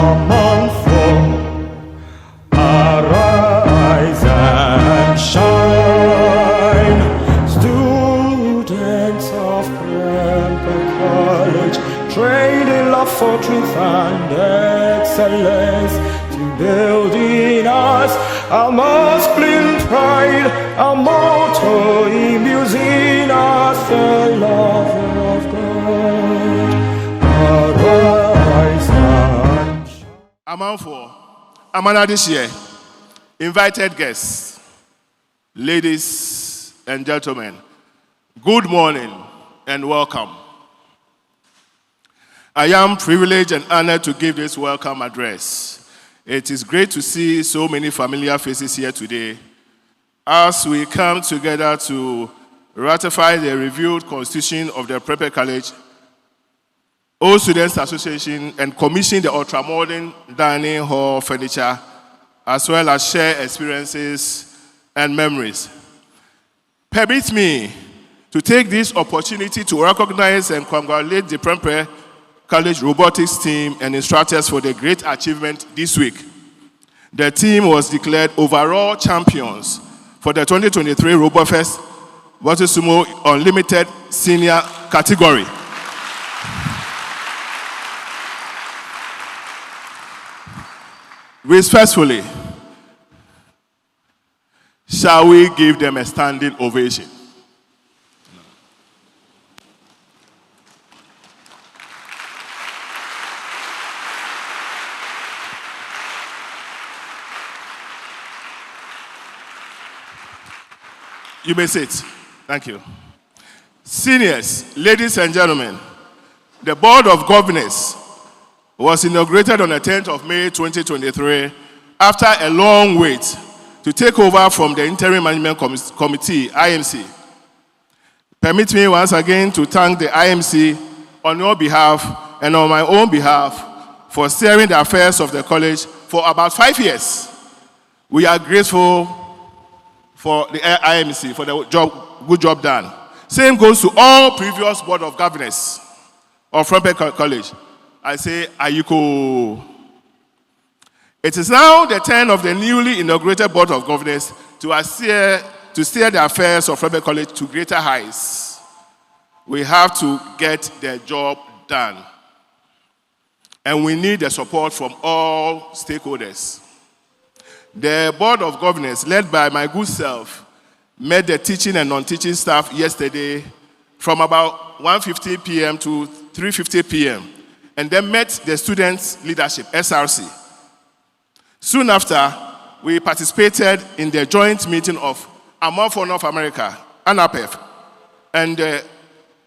among folk. Arise and shine, students of Prempeh College, trained in love for truth and excellence, to build in us our masculine pride, our motto imbues in us the love of God. Arise and shine. Amanfo, Amana this year, invited guests, ladies and gentlemen, good morning and welcome. I am privileged and honored to give this welcome address. It is great to see so many familiar faces here today as we come together to ratify the reviewed constitution of the Prempeh College, All Students Association, and commission the Ultramodern dining hall furniture, as well as share experiences and memories. Permit me to take this opportunity to recognize and congratulate the Prempeh College robotics team and instructors for the great achievement this week. The team was declared overall champions for the 2023 RoboFest vs. Sumo Unlimited Senior category. Respectfully, shall we give them a standing ovation? You may sit. Thank you. Seniors, ladies and gentlemen, the Board of Governors was inaugurated on the 10th of May 2023 after a long wait to take over from the Interim Management Committee, IMC. Permit me once again to thank the IMC on your behalf and on my own behalf for steering the affairs of the college for about 5 years. We are grateful for the IMC for the good job done. Same goes to all previous Board of Governors of Prempeh College. I say, Ayuko. It is now the turn of the newly inaugurated Board of Governors to steer the affairs of Prempeh College to greater heights. We have to get the job done. And we need the support from all stakeholders. The Board of Governors, led by my good self, met the teaching and non-teaching staff yesterday from about 1:50 p.m. to 3:50 p.m. and then met the students' leadership, SRC. Soon after, we participated in the joint meeting of Amanfo North America, Anapef, and the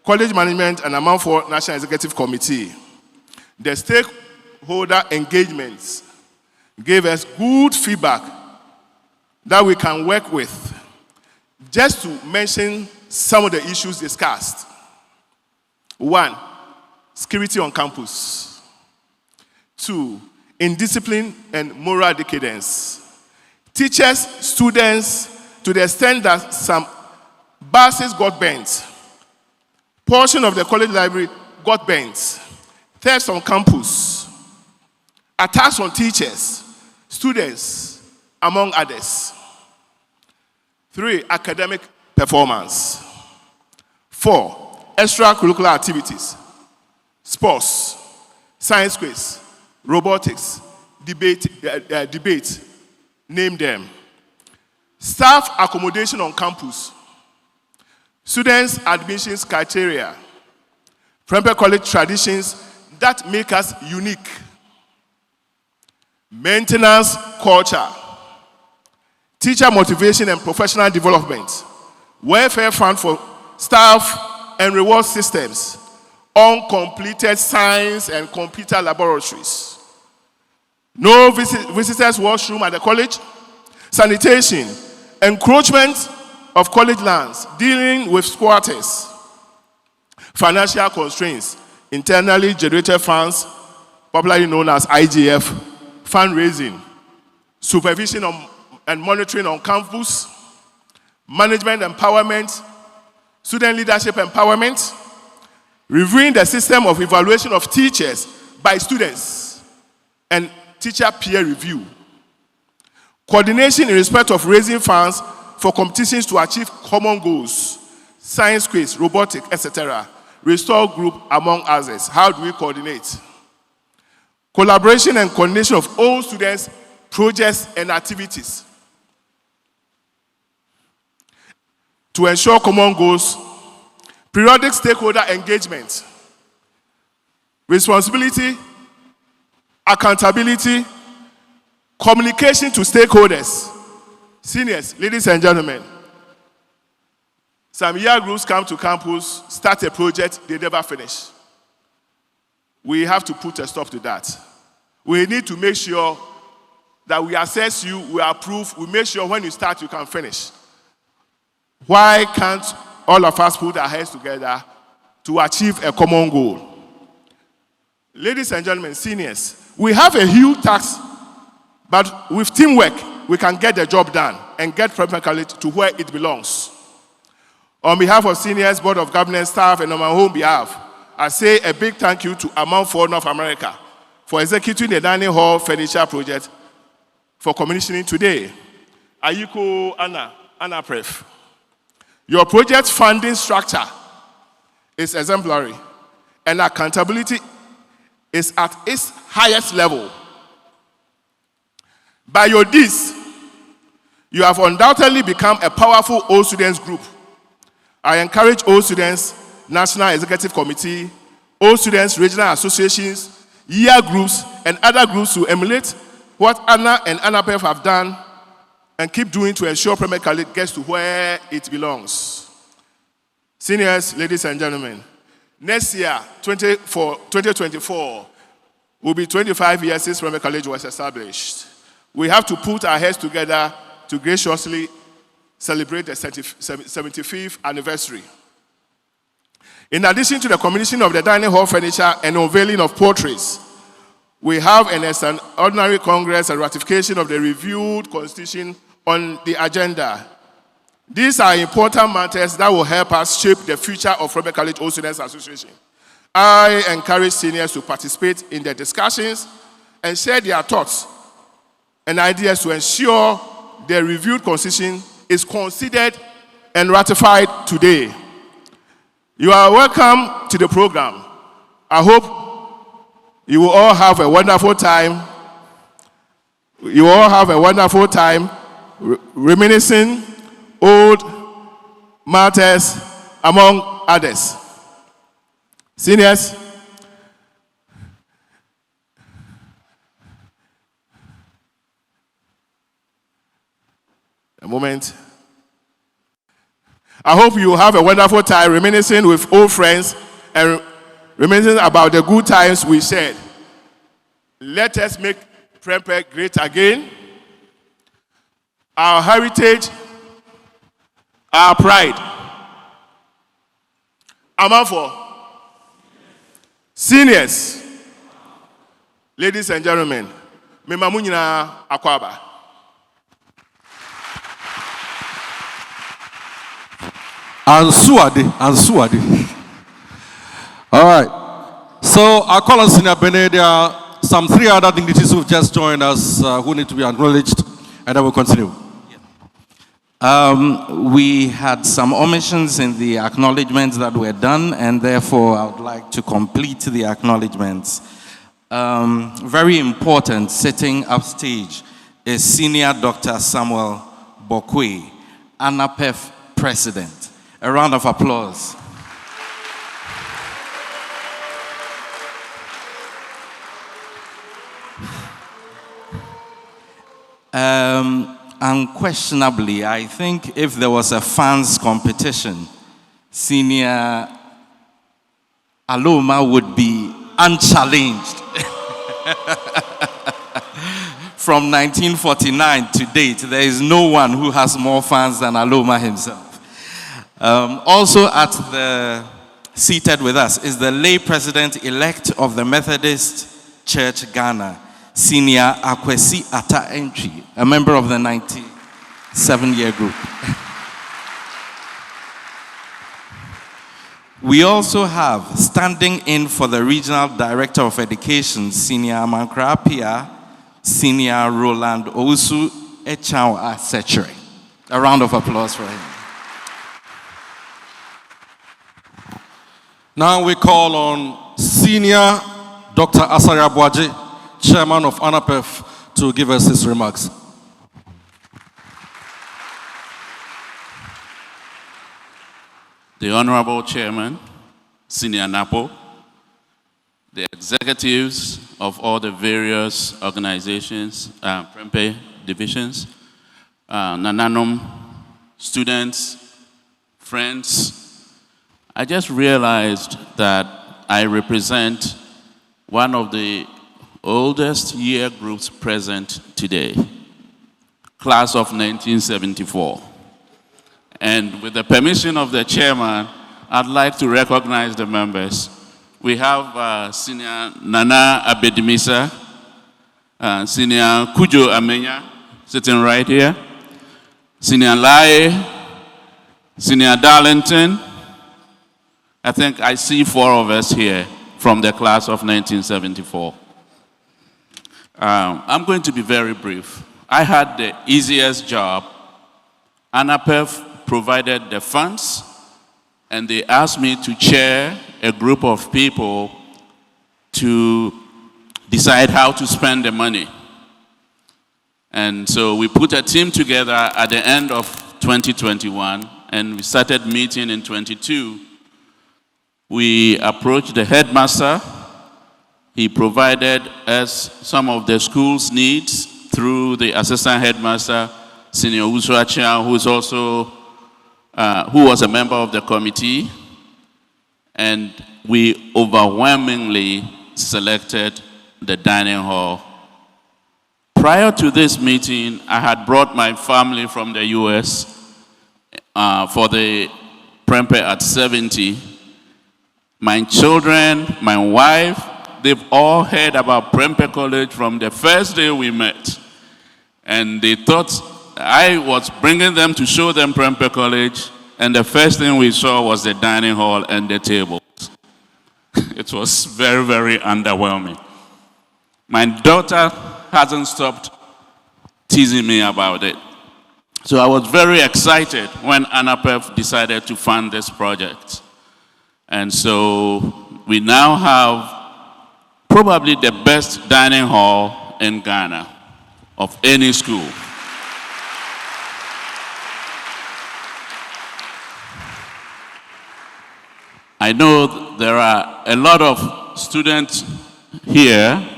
College Management and Amanfo National Executive Committee. The stakeholder engagements gave us good feedback that we can work with. Just to mention some of the issues discussed. 1, security on campus. 2, indiscipline and moral decadence. Teachers, students, to the extent that some buses got burnt. Portion of the college library got burnt. Thefts on campus. Attacks on teachers, students, among others. 3, academic performance. 4, extracurricular activities, sports, science quiz, robotics, debate, name them. Staff accommodation on campus, students' admissions criteria, Prempeh College traditions that make us unique. Maintenance culture, teacher motivation and professional development, welfare fund for staff and reward systems, uncompleted science and computer laboratories, no visitors washroom at the college, sanitation, encroachment of college lands, dealing with squatters, financial constraints, internally generated funds, popularly known as IGF, fundraising, supervision and monitoring on campus, management empowerment, student leadership empowerment, reviewing the system of evaluation of teachers by students, and teacher peer review. Coordination in respect of raising funds for competitions to achieve common goals, science quiz, robotics, etc. Restore group, among others. How do we coordinate? Collaboration and coordination of all students, projects, and activities to ensure common goals. Periodic stakeholder engagement. Responsibility, accountability, communication to stakeholders. Seniors, ladies and gentlemen, some year groups come to campus, start a project, they never finish. We have to put a stop to that. We need to make sure that we assess you, we approve, we make sure when you start, you can finish. Why can't all of us put our heads together to achieve a common goal? Ladies and gentlemen, seniors, we have a huge task, but with teamwork, we can get the job done and get Premier College to where it belongs. On behalf of seniors, Board of Governors, staff, and on my own behalf, I say a big thank you to Amount for North America for executing the dining hall furniture project for commissioning today. Ayiko Anapef. Your project funding structure is exemplary, and accountability is at its highest level. By your deeds, you have undoubtedly become a powerful all students group. I encourage all students, National Executive Committee, all students, regional associations, year groups, and other groups to emulate what Anna and Anapef have done and keep doing to ensure Premier College gets to where it belongs. Seniors, ladies and gentlemen, next year, 2024, will be 25 years since Premier College was established. We have to put our heads together to graciously celebrate the 75th anniversary. In addition to the commissioning of the dining hall furniture and unveiling of portraits, we have an extraordinary Congress and ratification of the reviewed Constitution on the agenda. These are important matters that will help us shape the future of Premier College All Students Association. I encourage seniors to participate in the discussions and share their thoughts and ideas to ensure the reviewed Constitution is considered and ratified today. You are welcome to the program. I hope you will all have a wonderful time. You all have a wonderful time reminiscing old matters among others. Seniors, a moment. I hope you have a wonderful time reminiscing with old friends and reminiscing about the good times we shared. Let us make Prempeh great again. Our heritage, our pride. Amanfo. Seniors, ladies and gentlemen, Memamunyina Akwaba. Ansuade. All right. So our call on Senior Bene, there are some 3 other dignitaries who've just joined us who need to be acknowledged, and then we'll continue. We had some omissions in the acknowledgements that were done, and therefore I would like to complete the acknowledgements. Very important, sitting upstage is Senior Dr. Samuel Bokwe, Anapef President. A round of applause. Unquestionably, I think if there was a fans competition, Senior Aloma would be unchallenged. From 1949 to date, there is no one who has more fans than Aloma himself. Also seated with us is the lay president-elect of the Methodist Church Ghana, Senior Akwesi Ata Entry, a member of the 97-year group. We also have standing in for the Regional Director of Education, Senior Amankra Pia, Senior Roland Ousu Echao Asetre. A round of applause for him. Now we call on Senior Dr. Asari Abuaji, Chairman of Anapef, to give us his remarks. The Honorable Chairman, Senior Napo, the executives of all the various organizations, Prempeh divisions, Nananom, students, friends. I just realized that I represent one of the oldest year groups present today, class of 1974. And with the permission of the chairman, I'd like to recognize the members. We have Senior Nana Abedimisa, Senior Kujo Amenya, sitting right here, Senior Lai, Senior Darlington. I think I see 4 of us here from the class of 1974. I'm going to be very brief. I had the easiest job. Anapef provided the funds, and they asked me to chair a group of people to decide how to spend the money. And so we put a team together at the end of 2021, and we started meeting in 22. We approached the headmaster. He provided us some of the school's needs through the assistant headmaster, Senior Uswachia, who is also who was a member of the committee, and we overwhelmingly selected the dining hall. Prior to this meeting, I had brought my family from the US for the Prempeh at 70. My children, my wife, they've all heard about Prempeh College from the first day we met. And they thought I was bringing them to show them Prempeh College, and the first thing we saw was the dining hall and the tables. It was very, very underwhelming. My daughter hasn't stopped teasing me about it. So I was very excited when Anapef decided to fund this project. And so we now have probably the best dining hall in Ghana of any school. I know there are a lot of students here,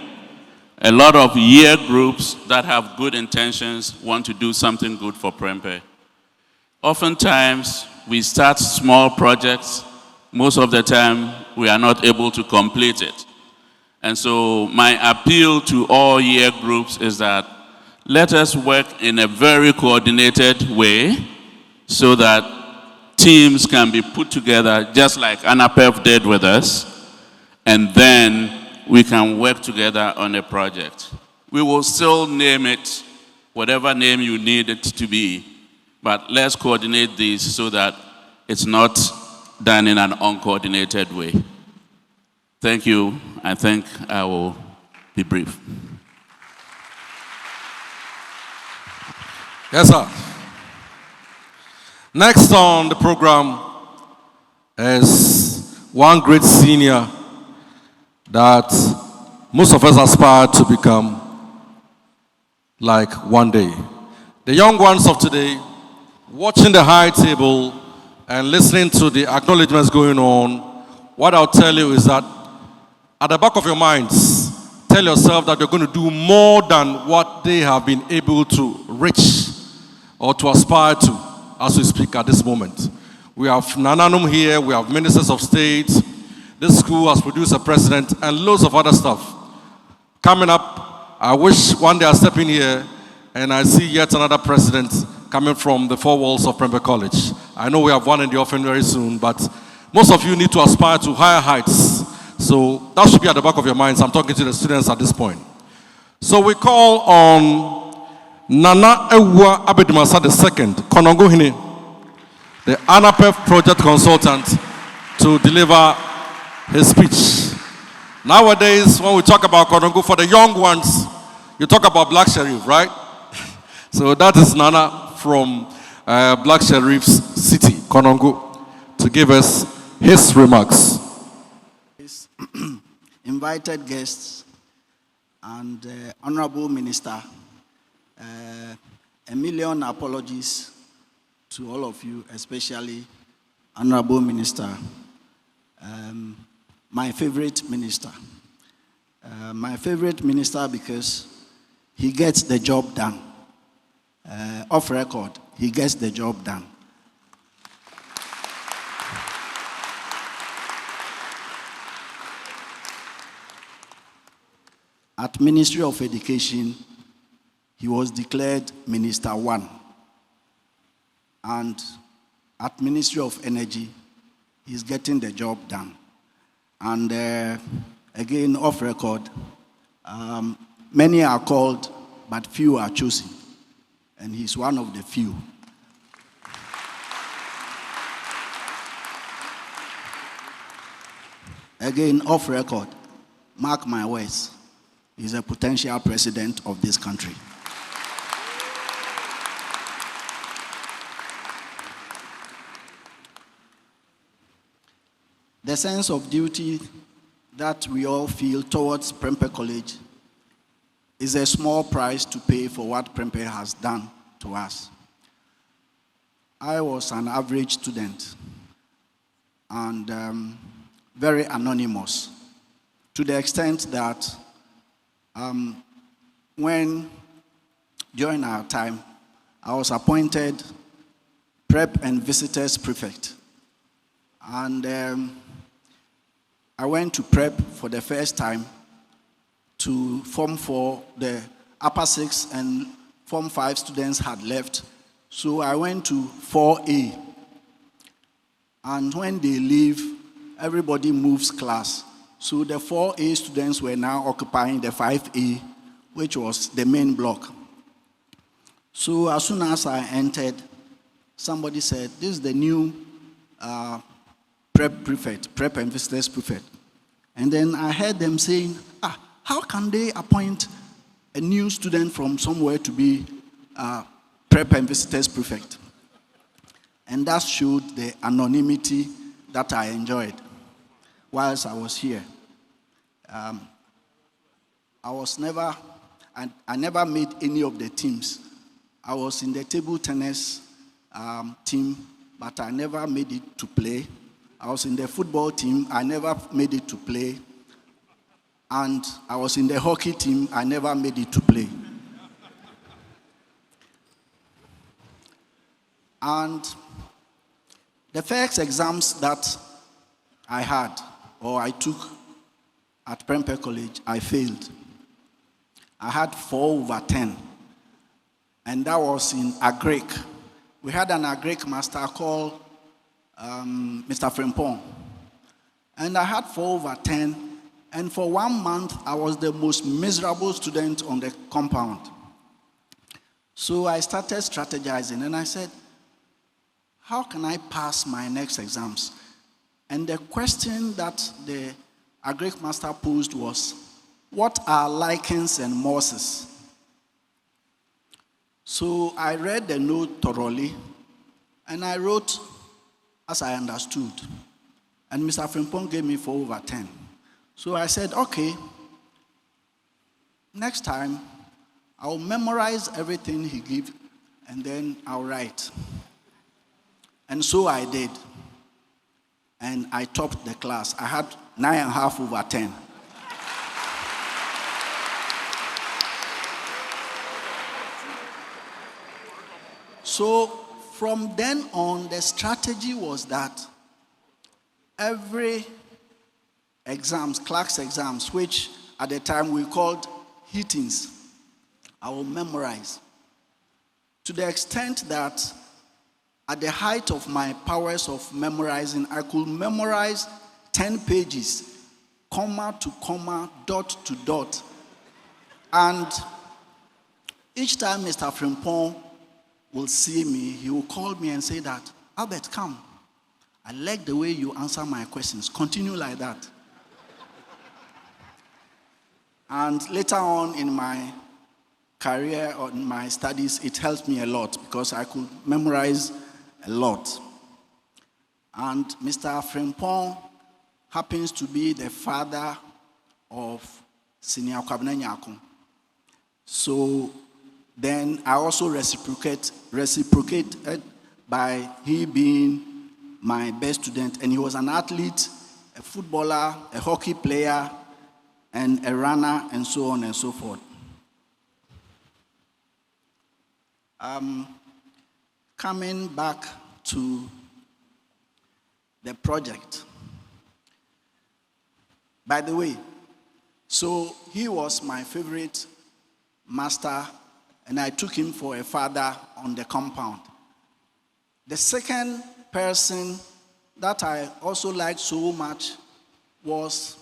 a lot of year groups that have good intentions, want to do something good for Prempeh. Oftentimes, we start small projects. Most of the time, we are not able to complete it. And so my appeal to all year groups is that let us work in a very coordinated way so that teams can be put together just like Anapef did with us, and then we can work together on a project. We will still name it whatever name you need it to be, but let's coordinate these so that it's not done in an uncoordinated way. Thank you. I think I will be brief. Yes, sir. Next on the program is one great senior that most of us aspire to become like one day. The young ones of today, watching the high table and listening to the acknowledgements going on, what I'll tell you is that at the back of your minds, tell yourself that you're going to do more than what they have been able to reach or to aspire to as we speak at this moment. We have Nananum here, we have ministers of state, this school has produced a president, and loads of other stuff. Coming up, I wish one day I step in here and I see yet another president coming from the 4 walls of Prempeh College. I know we have one in the offing very soon, but most of you need to aspire to higher heights. So that should be at the back of your minds. I'm talking to the students at this point. So we call on Nana Ewa Abedimasa II, Konongo Hine, the Anapef project consultant, to deliver his speech. Nowadays, when we talk about Konongo, for the young ones, you talk about Black Sheriff, right? So that is Nana from Black Sheriff's city, Konongo, to give us his remarks. Invited guests and Honorable Minister, a million apologies to all of you, especially Honorable Minister, my favorite minister. My favorite minister because he gets the job done. Off record, he gets the job done. At Ministry of Education, he was declared Minister 1. And at Ministry of Energy, he's getting the job done. And again, off record, many are called, but few are chosen. And he's one of the few. Again, off record, mark my words, he's a potential president of this country. The sense of duty that we all feel towards Prempeh College is a small price to pay for what Prempeh has done to us. I was an average student and very anonymous, to the extent that during our time, I was appointed Prep and Visitors Prefect. And I went to Prep for the first time to Form 4. The upper 6 and Form 5 students had left. So I went to 4A. And when they leave, everybody moves class. So the 4A students were now occupying the 5A, which was the main block. So as soon as I entered, somebody said, this is the new Prep Prefect, Prep and Visitors Prefect. And then I heard them saying, how can they appoint a new student from somewhere to be Prep and Visitors Prefect? And that showed the anonymity that I enjoyed whilst I was here. I never made any of the teams. I was in the table tennis team, but I never made it to play. I was in the football team, I never made it to play. And I was in the hockey team, I never made it to play. And the first exams that I had, or I took at Prempeh College, I failed. I had 4/10. And that was in Agric. We had an Agric master called Mr. Frimpong. And I had 4/10. And for 1 month, I was the most miserable student on the compound. So I started strategizing, and I said, how can I pass my next exams? And the question that the Agric master posed was, what are lichens and mosses? So I read the note thoroughly, and I wrote as I understood. And Mr. Frimpong gave me 4/10. So I said, okay, next time I'll memorize everything he gives, and then I'll write. And so I did. And I topped the class. I had 9.5/10. So from then on, the strategy was that every exams, clerk's exams, which at the time we called heatings, I will memorize. To the extent that at the height of my powers of memorizing, I could memorize 10 pages, comma to comma, dot to dot. And each time Mr. Frimpong will see me, he will call me and say that, Albert, come. I like the way you answer my questions. Continue like that. And later on in my career or in my studies, it helped me a lot because I could memorize a lot. And Mr. Frimpong happens to be the father of Senior Kwabena Nyako. So then I also reciprocated by he being my best student, and he was an athlete, a footballer, a hockey player, and a runner, and so on and so forth. Coming back to the project. By the way, so he was my favorite master, and I took him for a father on the compound. The second person that I also liked so much was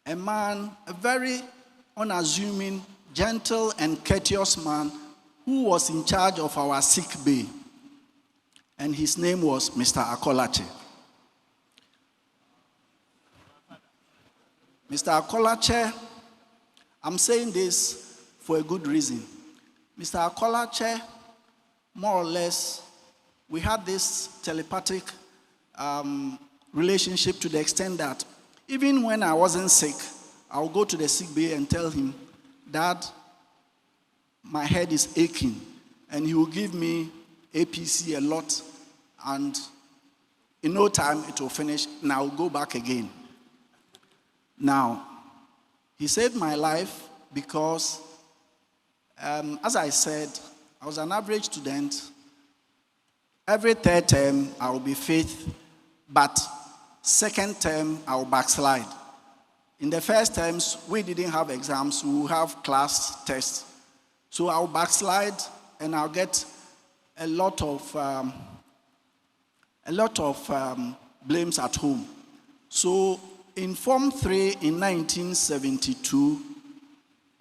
a man, a very unassuming, gentle, and courteous man who was in charge of our sick bay. And his name was Mr. Akolache. Mr. Akolache, I'm saying this for a good reason. Mr. Akolache, more or less, we had this telepathic relationship to the extent that even when I wasn't sick, I would go to the sick bay and tell him, Dad, my head is aching. And he will give me APC a lot, and in no time it will finish, and I will go back again. Now, he saved my life because, as I said, I was an average student. Every third term, I will be fifth, but second term, I will backslide. In the first terms, we didn't have exams, we will have class tests. So I'll backslide, and I'll get a lot of blames at home. So in Form 3 in 1972,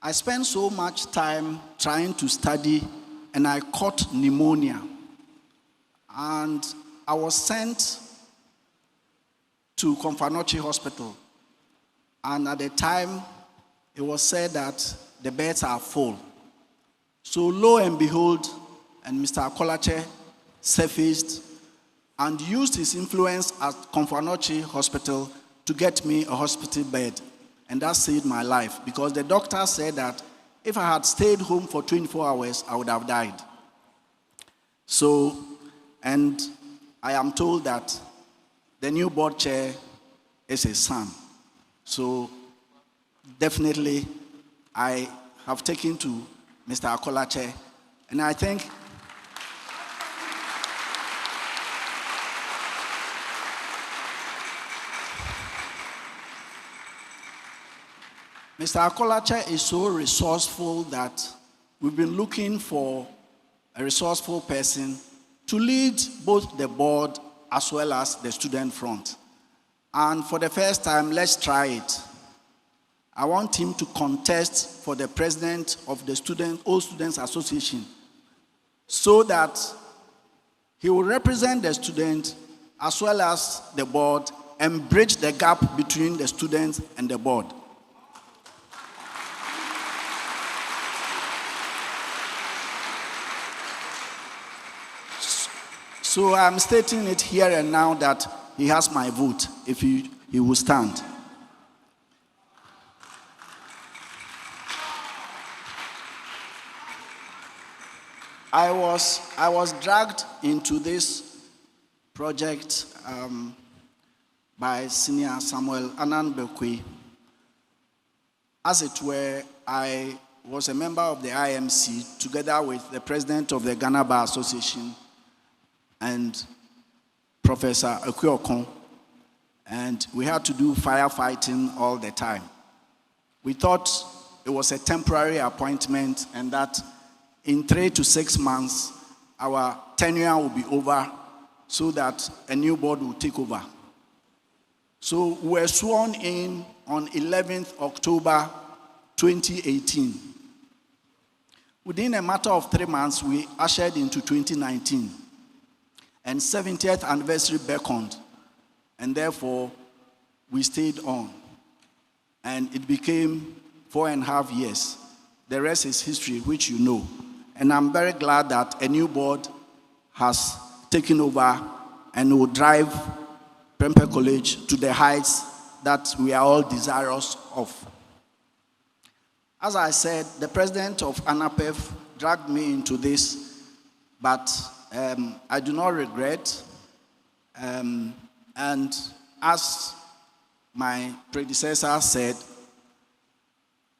I spent so much time trying to study, and I caught pneumonia. And I was sent to Komfanochi Hospital. And at the time, it was said that the beds are full. So lo and behold, and Mr. Akolache surfaced and used his influence at Komfanochi Hospital to get me a hospital bed. And that saved my life, because the doctor said that if I had stayed home for 24 hours, I would have died. So, and I am told that the new board chair is a son. So, definitely, I have taken to Mr. Akolache, and I think Mr. Akolache is so resourceful that we've been looking for a resourceful person to lead both the board as well as the student front. And for the first time, let's try it. I want him to contest for the president of the Old Students Association, so that he will represent the student as well as the board and bridge the gap between the students and the board. So I'm stating it here and now that he has my vote if he will stand. I was dragged into this project by Senior Samuel Ananbekwe. As it were, I was a member of the IMC together with the president of the Ghana Bar Association and Professor Akuokon, and we had to do firefighting all the time. We thought it was a temporary appointment and that in 3 to 6 months, our tenure will be over so that a new board will take over. So we were sworn in on 11th October 2018. Within a matter of 3 months, we ushered into 2019. and 70th anniversary beckoned, and therefore we stayed on. And it became 4.5 years. The rest is history, which you know. And I'm very glad that a new board has taken over and will drive Prempeh College to the heights that we are all desirous of. As I said, the president of Anapef dragged me into this, but I do not regret. And as my predecessor said,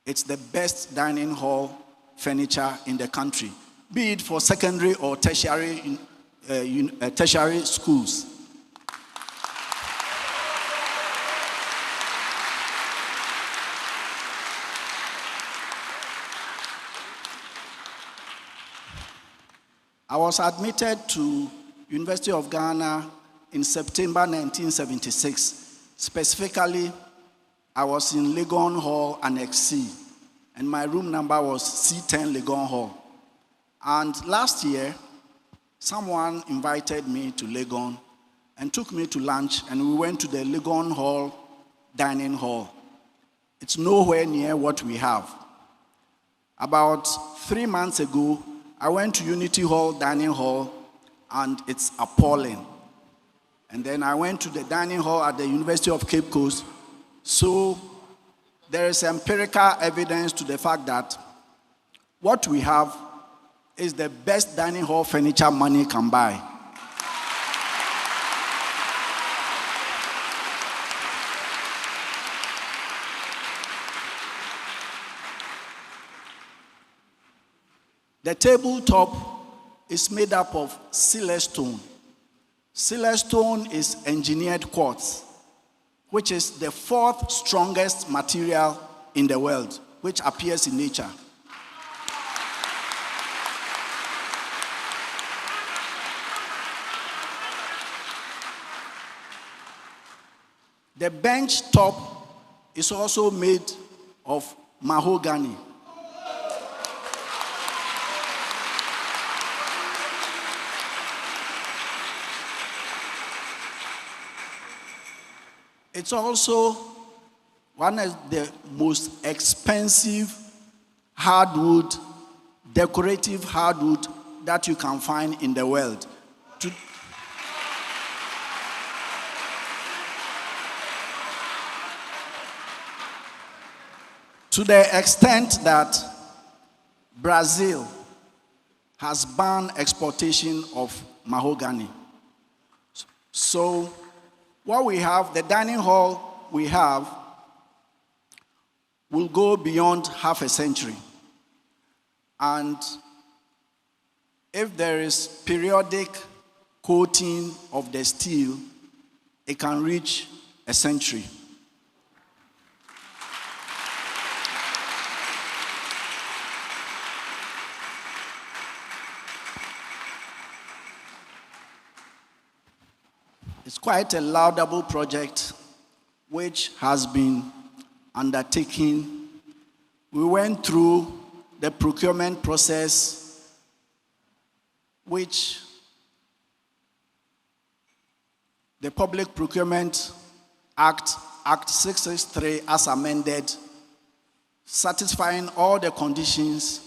it's the best dining hall furniture in the country, be it for secondary or tertiary schools. I was admitted to University of Ghana in September 1976. Specifically, I was in Legon Hall, Annex C, and my room number was C10 Legon Hall. And last year, someone invited me to Legon and took me to lunch, and we went to the Legon Hall dining hall. It's nowhere near what we have. About 3 months ago, I went to Unity Hall dining hall, and it's appalling. And then I went to the dining hall at the University of Cape Coast. So there is empirical evidence to the fact that what we have is the best dining hall furniture money can buy. The tabletop is made up of silestone. Silestone is engineered quartz, which is the 4th strongest material in the world, which appears in nature. The bench top is also made of mahogany. It's also one of the most expensive hardwood, decorative hardwood that you can find in the world. To the extent that Brazil has banned exportation of mahogany. So what we have, the dining hall we have, will go beyond half a century. And if there is periodic coating of the steel, it can reach a century. It's quite a laudable project which has been undertaken. We went through the procurement process, which the Public Procurement Act, Act 663 as amended, satisfying all the conditions,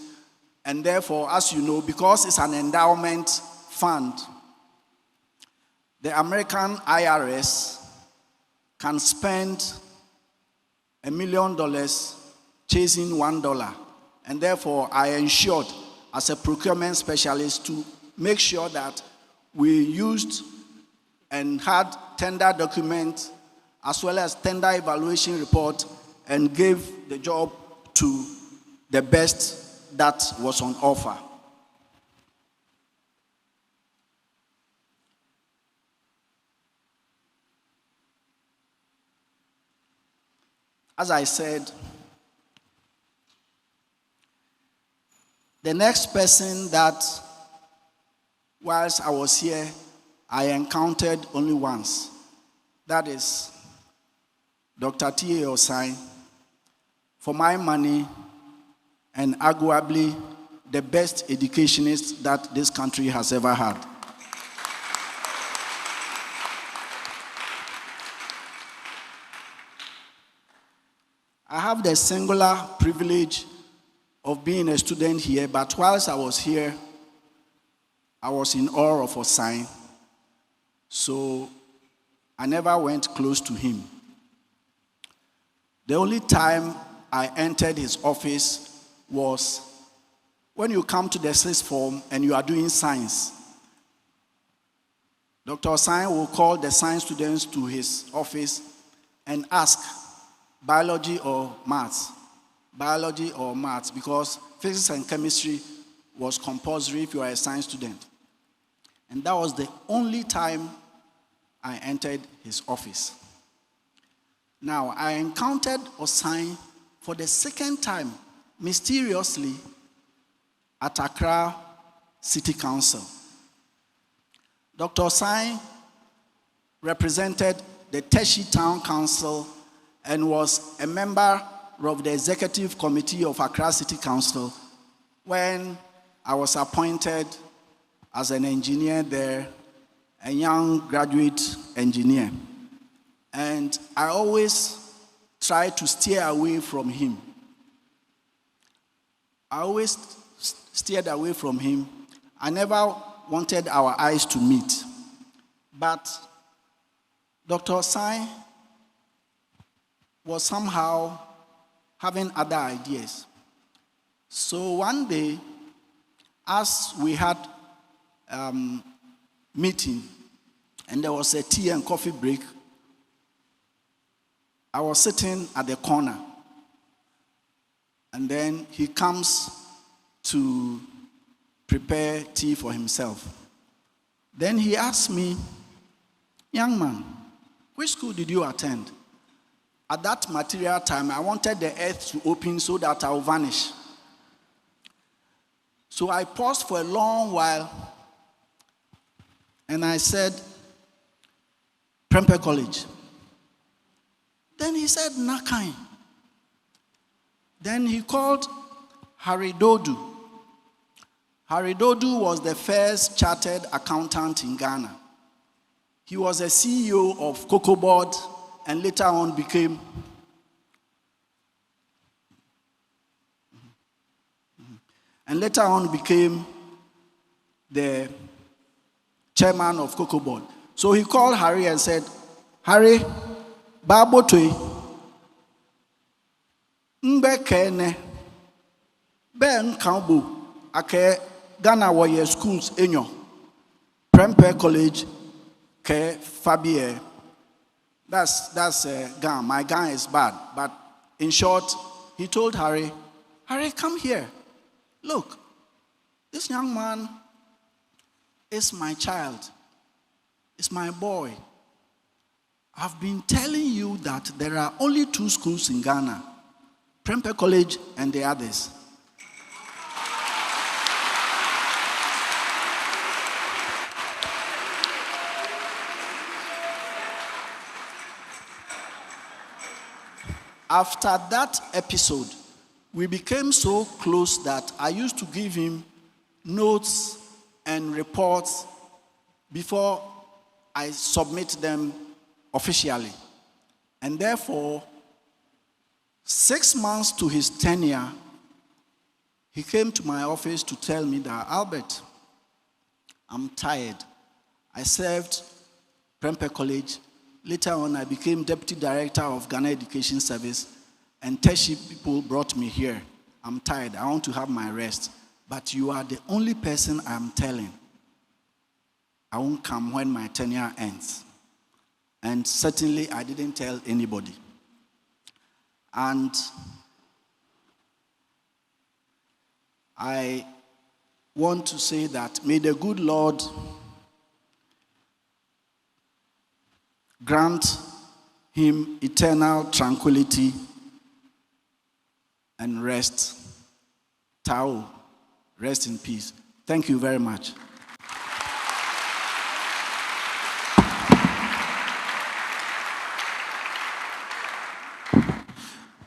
and therefore, as you know, because it's an endowment fund, the American IRS can spend $1 million chasing $1. And therefore, I ensured as a procurement specialist to make sure that we used and had tender documents as well as tender evaluation report and gave the job to the best that was on offer. As I said, the next person that, whilst I was here, I encountered only once. That is Dr. T.A. Osai, for my money, and arguably the best educationist that this country has ever had. have the singular privilege of being a student here, but whilst I was here, I was in awe of Osai, so I never went close to him. The only time I entered his office was when you come to the sixth form and you are doing science. Dr. Osai will call the science students to his office and ask, biology or maths? Biology or maths, because physics and chemistry was compulsory if you are a science student. And that was the only time I entered his office. Now, I encountered Osai for the second time, mysteriously, at Accra City Council. Dr. Osai represented the Teshi Town Council and was a member of the Executive Committee of Accra City Council when I was appointed as an engineer there, a young graduate engineer. And I always tried to steer away from him. I always steered away from him. I never wanted our eyes to meet. But Dr. Osai was somehow having other ideas. So one day, as we had meeting, and there was a tea and coffee break, I was sitting at the corner, and then he comes to prepare tea for himself. Then he asked me, young man, which school did you attend? At that material time, I wanted the earth to open so that I will vanish. So I paused for a long while, and I said, Prempeh College. Then he said, Nakai. Then he called Harry Dodu. Harry Dodu was the first chartered accountant in Ghana. He was a CEO of Cocoa Board and later on became the chairman of Cocoa Board. So he called Harry and said, Harry, Babotwe, Mbekene, Ben Kambu, Ake Ghana Warrior Schools, Enyo, Prempeh College, Ke Fabie. That's Ghana. My Ghana is bad. But in short, he told Harry, Harry, come here. Look, this young man is my child. It's my boy. I've been telling you that there are only 2 schools in Ghana, Prempeh College and the others. After that episode, we became so close that I used to give him notes and reports before I submit them officially. And therefore, 6 months to his tenure, he came to my office to tell me that, Albert, I'm tired. I served Prempeh College. Later on, I became Deputy Director of Ghana Education Service, and Teshi people brought me here. I'm tired. I want to have my rest. But you are the only person I'm telling. I won't come when my tenure ends. And certainly, I didn't tell anybody. And I want to say that may the good Lord grant him eternal tranquility and rest. Tao, rest in peace. Thank you very much.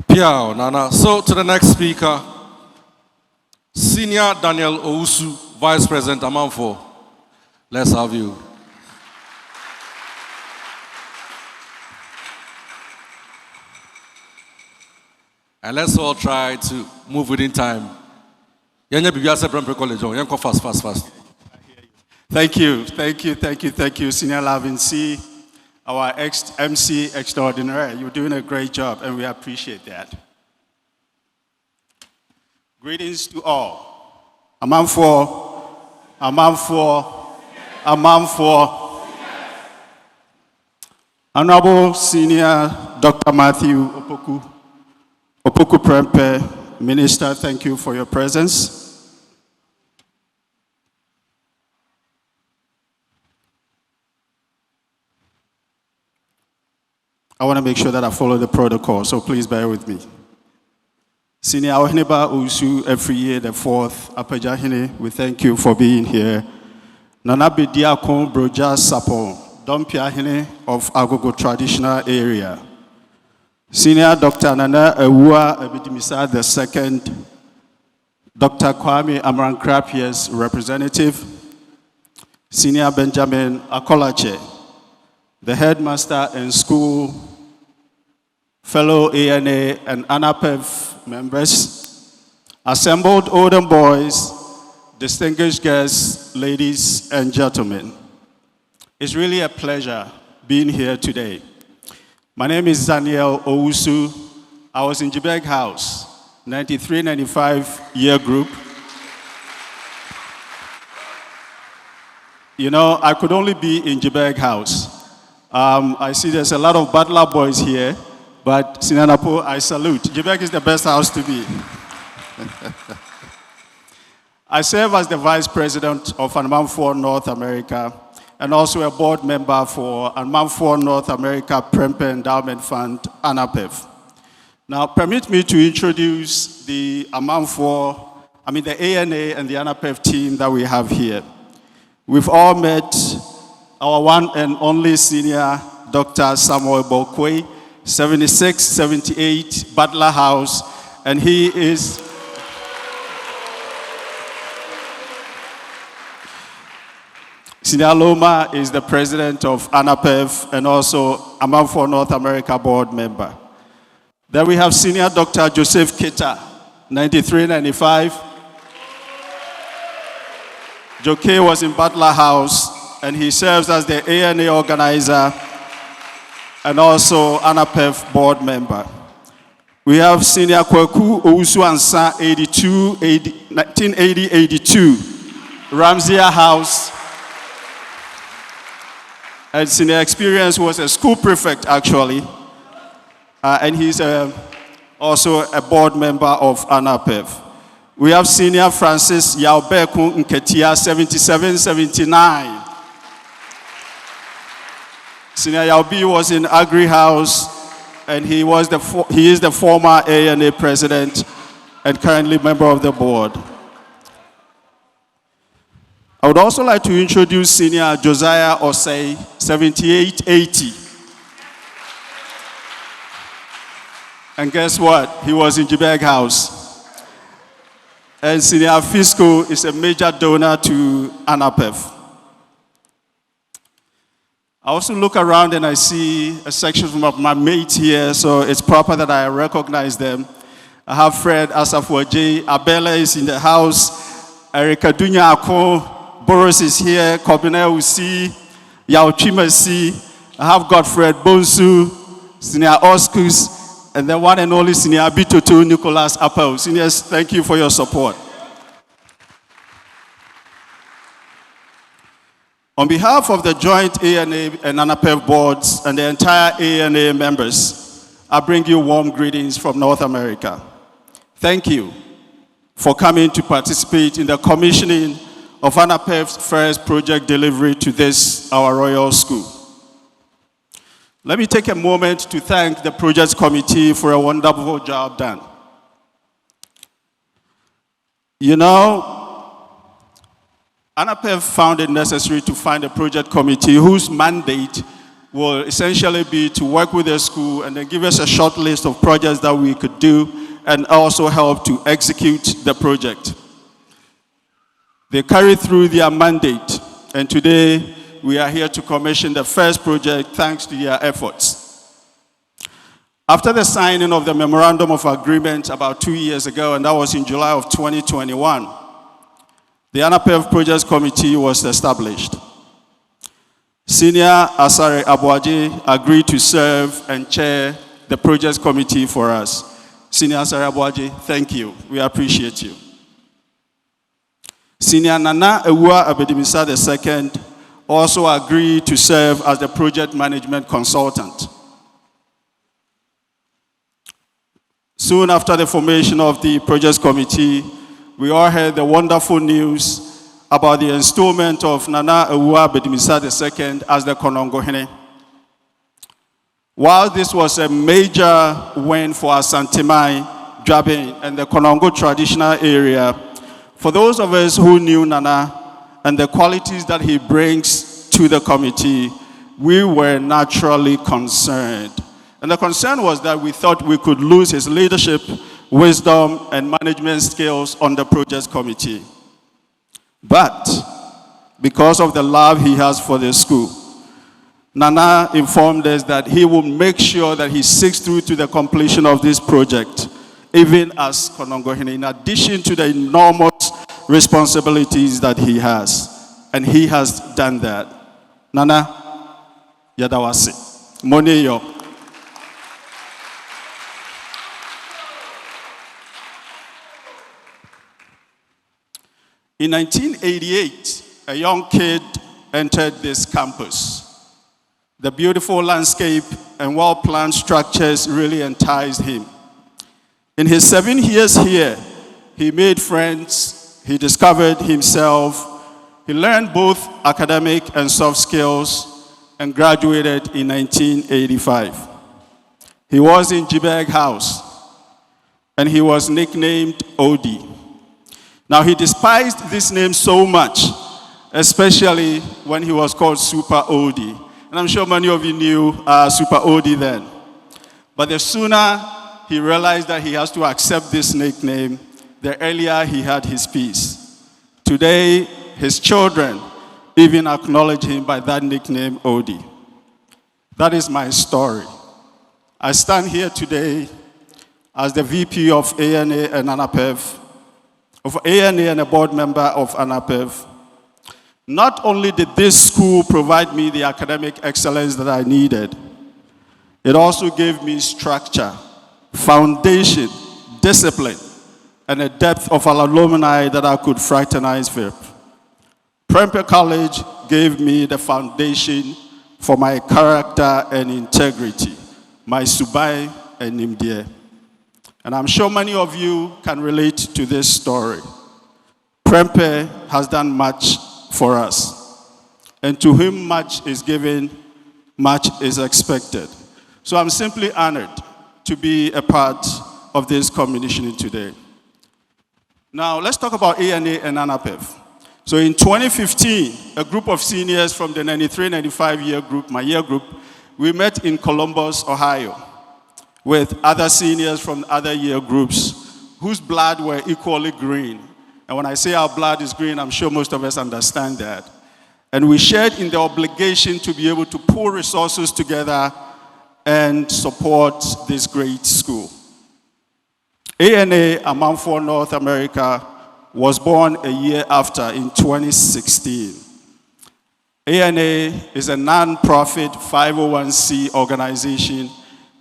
Piao, Nana. So to the next speaker, Senior Daniel Ousu, Vice President Amanfo. Let's have you. And let's all try to move within time. Fast. Thank you, Senior Lavin C, our MC extraordinaire. You're doing a great job, and we appreciate that. Greetings to all. Amamfo. Honorable Senior Dr. Matthew Opoku Prempeh, Minister, thank you for your presence. I want to make sure that I follow the protocol, so please bear with me. Senior Oheneba Usu, every year, the 4th, Apajahine, we thank you for being here. Nanabe Diakon Broja Sapon, Dompiahine of Agogo traditional area. Senior Dr. Nana Ewua Ebidimisa II, Dr. Kwame Amrankrapia's representative, Senior Benjamin Akolache, the headmaster and school, fellow ANA and Anapef members, assembled older boys, distinguished guests, ladies and gentlemen. It's really a pleasure being here today. My name is Daniel Owusu. I was in Jibeg House, 93-95 year group. You know, I could only be in Jibeg House. I see there's a lot of Butler boys here, but Sinanapo, I salute. Jibeg is the best house to be. I serve as the Vice President of Anapef North America and also a board member for Anapef North America Prempeh Endowment Fund, Anapef. Now, permit me to introduce the the ANA and the Anapef team that we have here. We've all met our one and only senior, Dr. Samuel Bokwe, 7678 Butler House, and he is Senior Loma is the president of Anapef and also Anapef North America board member. Then we have Senior Dr. Joseph Kita, 93-95. Joke was in Butler House and he serves as the ANA organizer and also Anapef board member. We have Senior Kwaku Owusu Ansa, 1980-82, Ramsey House. And Senior Experience was a school prefect, actually. And he's also a board member of Anapef. We have Senior Francis Yaobeku Nketia, 77-79. Senior Yaobi was in Agri House, and he is the former ANA president and currently member of the board. I would also like to introduce Senior Josiah Osei, 78-80. And guess what? He was in Jibeg House. And Senior Fisco is a major donor to Anapef. I also look around and I see a section of my mates here, so it's proper that I recognize them. I have Fred Asafuaje, Abela is in the house, Erika Dunya Ako, Boris is here, Kobina Usi, Yao Chimasi, I have Godfred Bonsu, Senior Oscus, and the one and only Senior Bitoto Nicholas Appel. Seniors, thank you for your support. On behalf of the joint ANA and Anapef boards and the entire ANA members, I bring you warm greetings from North America. Thank you for coming to participate in the commissioning of Anapef's first project delivery to this, our Royal School. Let me take a moment to thank the project committee for a wonderful job done. You know, Anapef found it necessary to find a project committee whose mandate will essentially be to work with the school and then give us a short list of projects that we could do and also help to execute the project. They carried through their mandate, and today we are here to commission the first project thanks to their efforts. After the signing of the Memorandum of Agreement about 2 years ago, and that was in July of 2021, the Anapef Projects Committee was established. Senior Asare Abuaje agreed to serve and chair the Projects Committee for us. Senior Asare Abuaje, thank you. We appreciate you. Senior Nana Ewua Abedimisa II also agreed to serve as the project management consultant. Soon after the formation of the Projects Committee, we all heard the wonderful news about the installment of Nana Ewua Abedimisa II as the Konongohene. While this was a major win for Asantemai, Dwabin, and the Konongo traditional area, for those of us who knew Nana and the qualities that he brings to the committee, we were naturally concerned. And the concern was that we thought we could lose his leadership, wisdom, and management skills on the Projects Committee. But because of the love he has for the school, Nana informed us that he will make sure that he seeks through to the completion of this project, even as Konongohene, in addition to the enormous responsibilities that he has. And he has done that. Nana, yadawase. Money yo. In 1988, a young kid entered this campus. The beautiful landscape and well-planned structures really enticed him. In his 7 years here, he made friends, he discovered himself, he learned both academic and soft skills, and graduated in 1985. He was in Jibeg House, and he was nicknamed Odie. Now, he despised this name so much, especially when he was called Super Odie. And I'm sure many of you knew Super Odie then. But the sooner he realized that he has to accept this nickname, the earlier he had his peace. Today, his children even acknowledge him by that nickname, Odie. That is my story. I stand here today as the VP of ANA and Anapef, of ANA and a board member of Anapef. Not only did this school provide me the academic excellence that I needed, it also gave me structure, foundation, discipline, and a depth of alumni that I could fraternize with. Prempeh College gave me the foundation for my character and integrity, my subai and nimdie. And I'm sure many of you can relate to this story. Prempeh has done much for us. And to whom much is given, much is expected. So I'm simply honored to be a part of this commission today. Now, let's talk about ANA and Anapef. So in 2015, a group of seniors from the 93-95 year group, my year group, we met in Columbus, Ohio, with other seniors from other year groups whose blood were equally green. And when I say our blood is green, I'm sure most of us understand that. And we shared in the obligation to be able to pool resources together and support this great school. ANA, Amanfo North America, was born a year after in 2016. ANA is a non-profit 501c organization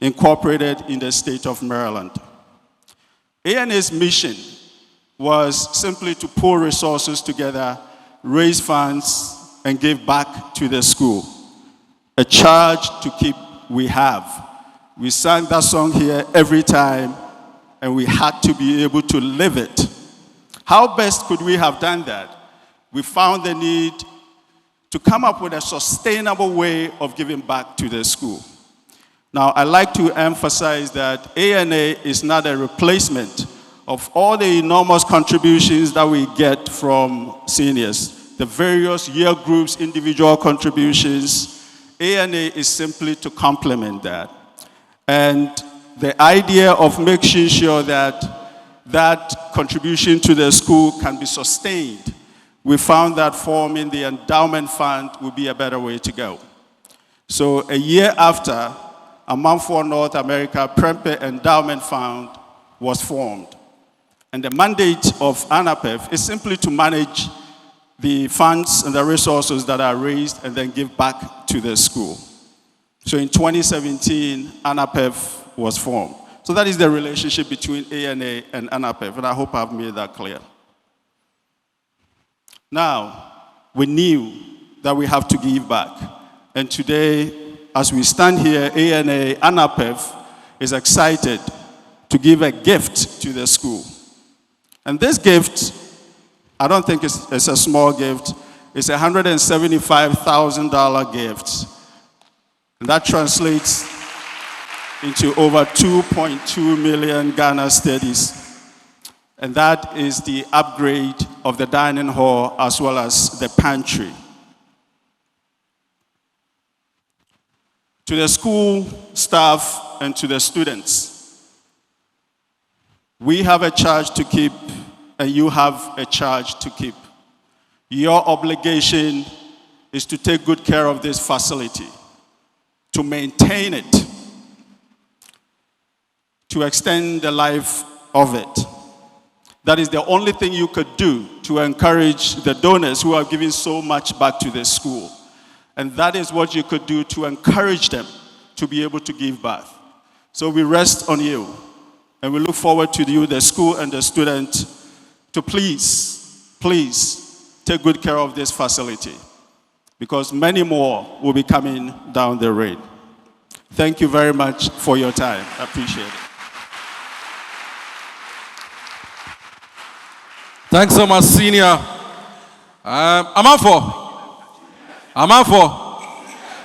incorporated in the state of Maryland. ANA's mission was simply to pool resources together, raise funds, and give back to the school. A charge to keep we have. We sang that song here every time, and we had to be able to live it. How best could we have done that? We found the need to come up with a sustainable way of giving back to the school. Now, I like to emphasize that ANA is not a replacement of all the enormous contributions that we get from seniors, the various year groups, individual contributions. ANA is simply to complement that. And the idea of making sure that that contribution to the school can be sustained, we found that forming the endowment fund would be a better way to go. So a year after, Amanfoɔ North America Prempeh Endowment Fund was formed. And the mandate of Anapef is simply to manage the funds and the resources that are raised and then give back to the school. So in 2017, Anapef was formed. So that is the relationship between ANA and Anapef, and I hope I've made that clear. Now, we knew that we have to give back. And today, as we stand here, ANA, Anapef is excited to give a gift to the school. And this gift, I don't think it's a small gift. It's a $175,000 gift. And that translates into over 2.2 million Ghana cedis. And that is the upgrade of the dining hall as well as the pantry. To the school staff and to the students, we have a charge to keep and you have a charge to keep. Your obligation is to take good care of this facility, to maintain it, to extend the life of it. That is the only thing you could do to encourage the donors who are giving so much back to the school. And that is what you could do to encourage them to be able to give back. So we rest on you. And we look forward to you, the school and the student, to please take good care of this facility. Because many more will be coming down the road. Thank you very much for your time. I appreciate it. Thanks so much, Senior. Amanfoɔ.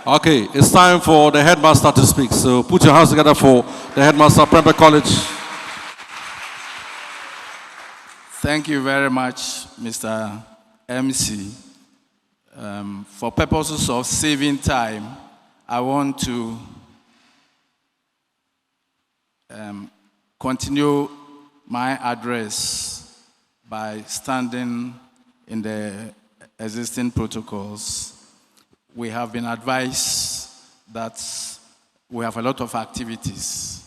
Okay, it's time for the headmaster to speak. So put your hands together for the headmaster, Prempeh College. Thank you very much, Mr. MC. For purposes of saving time, I want to continue my address by standing in the existing protocols. We have been advised that we have a lot of activities,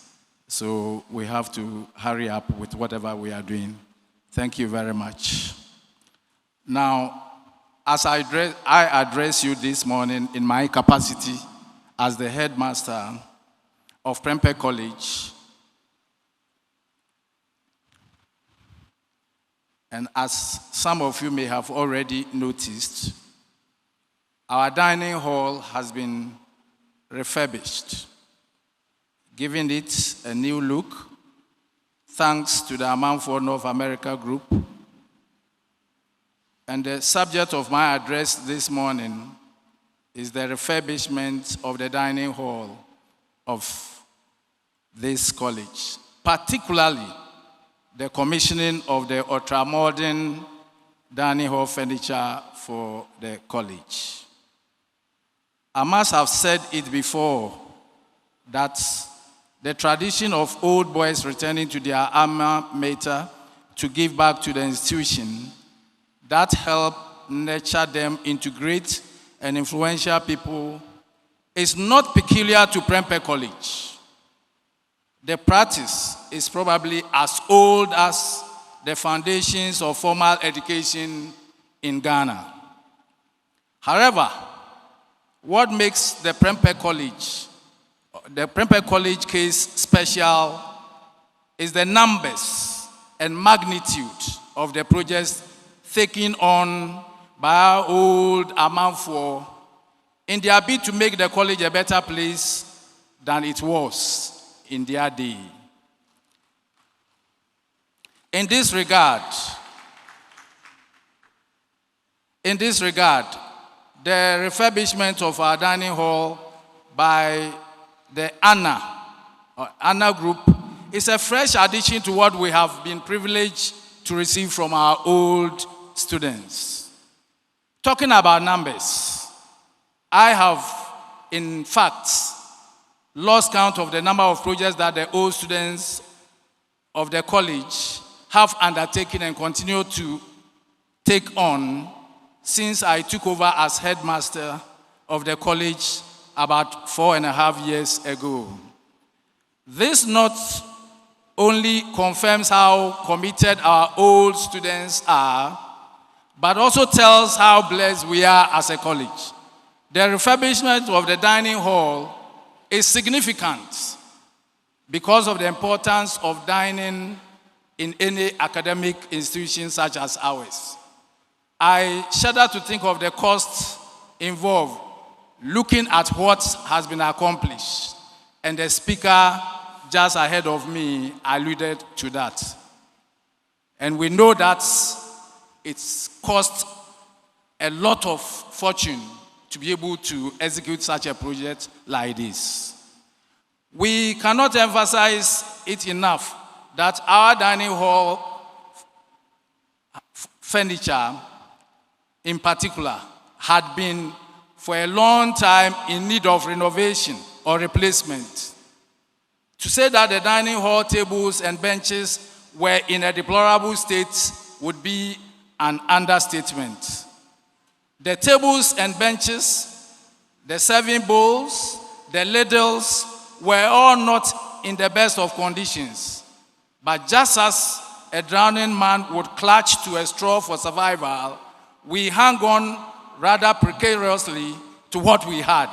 so we have to hurry up with whatever we are doing. Thank you very much. Now, as I address you this morning in my capacity as the headmaster of Prempeh College, and as some of you may have already noticed, our dining hall has been refurbished, giving it a new look, thanks to the Amanfoɔ North America Group. And the subject of my address this morning is the refurbishment of the dining hall of this college, particularly the commissioning of the Ultramodern dining hall furniture for the college. I must have said it before that the tradition of old boys returning to their alma mater to give back to the institution that helped nurture them into great and influential people is not peculiar to Prempeh College. The practice is probably as old as the foundations of formal education in Ghana. However, what makes the Prempeh College case special is the numbers and magnitude of the projects taken on by our old Amanfoɔ in their bid to make the college a better place than it was in their day. In this regard, the refurbishment of our dining hall by the ANA Group is a fresh addition to what we have been privileged to receive from our old students. Talking about numbers, I have, in fact, lost count of the number of projects that the old students of the college have undertaken and continue to take on since I took over as headmaster of the college about 4.5 years ago. This not only confirms how committed our old students are, but also tells how blessed we are as a college. The refurbishment of the dining hall is significant because of the importance of dining in any academic institution such as ours. I shudder to think of the costs involved looking at what has been accomplished, and the speaker just ahead of me alluded to that. And we know that it's cost a lot of fortune to be able to execute such a project like this. We cannot emphasize it enough that our dining hall furniture in particular had been for a long time in need of renovation or replacement. To say that the dining hall tables and benches were in a deplorable state would be an understatement. The tables and benches, the serving bowls, the ladles were all not in the best of conditions. But just as a drowning man would clutch to a straw for survival, we hung on rather precariously to what we had,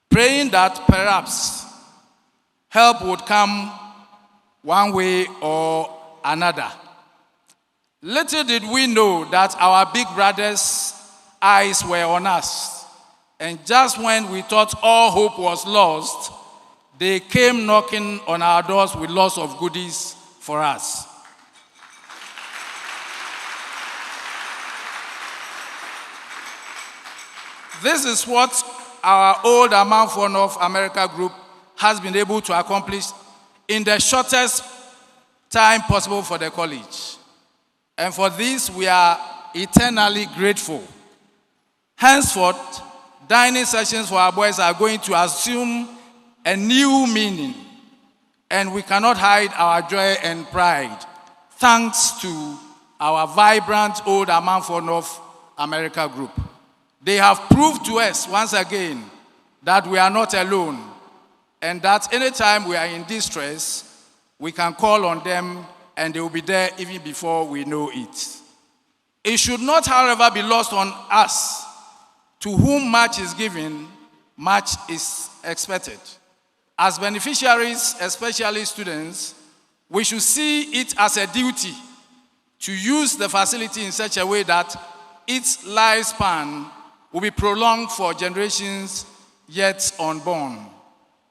praying that perhaps help would come one way or another. Little did we know that our big brothers' eyes were on us, and just when we thought all hope was lost, they came knocking on our doors with lots of goodies for us. This is what our old Anapef of America group has been able to accomplish in the shortest time possible for the college. And for this, we are eternally grateful. Henceforth, dining sessions for our boys are going to assume a new meaning, and we cannot hide our joy and pride, thanks to our vibrant old Anapef of America group. They have proved to us once again that we are not alone, and that anytime we are in distress, we can call on them and they will be there even before we know it. It should not, however, be lost on us. To whom much is given, much is expected. As beneficiaries, especially students, we should see it as a duty to use the facility in such a way that its lifespan will be prolonged for generations yet unborn.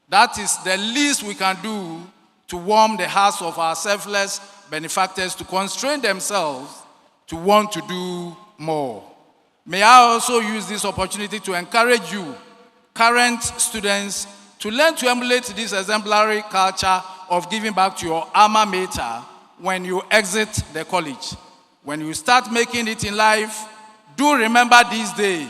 That is the least we can do to warm the hearts of our selfless benefactors to constrain themselves to want to do more. May I also use this opportunity to encourage you, current students, to learn to emulate this exemplary culture of giving back to your alma mater when you exit the college. When you start making it in life, do remember this day,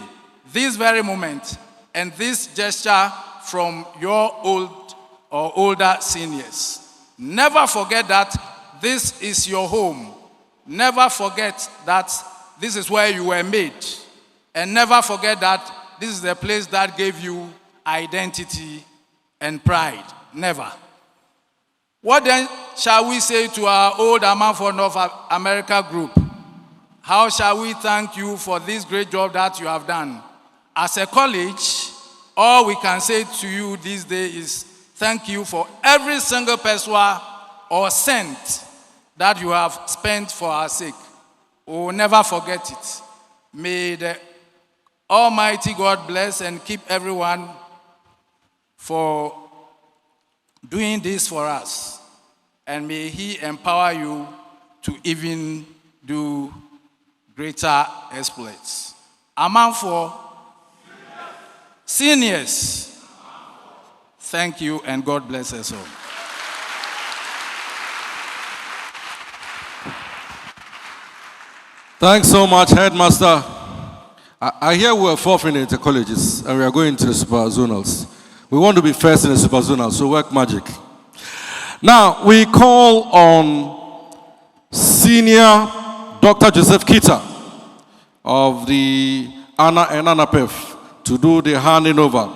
this very moment, and this gesture from your old or older seniors. Never forget that this is your home. Never forget that this is where you were made. And never forget that this is the place that gave you identity and pride. Never. What then shall we say to our old Anapef of America group? How shall we thank you for this great job that you have done? As a college, all we can say to you this day is thank you for every single peso or cent that you have spent for our sake. We will never forget it. May the Almighty God bless and keep everyone for doing this for us. And may He empower you to even do greater exploits. Anapef seniors, thank you and God bless us all. Thanks so much, Headmaster. I hear we're fourth in the colleges and we are going to the super zonals. We want to be first in the super zonals, so work magic. Now, we call on Senior Dr. Joseph Kita of the Anapef to do the handing over.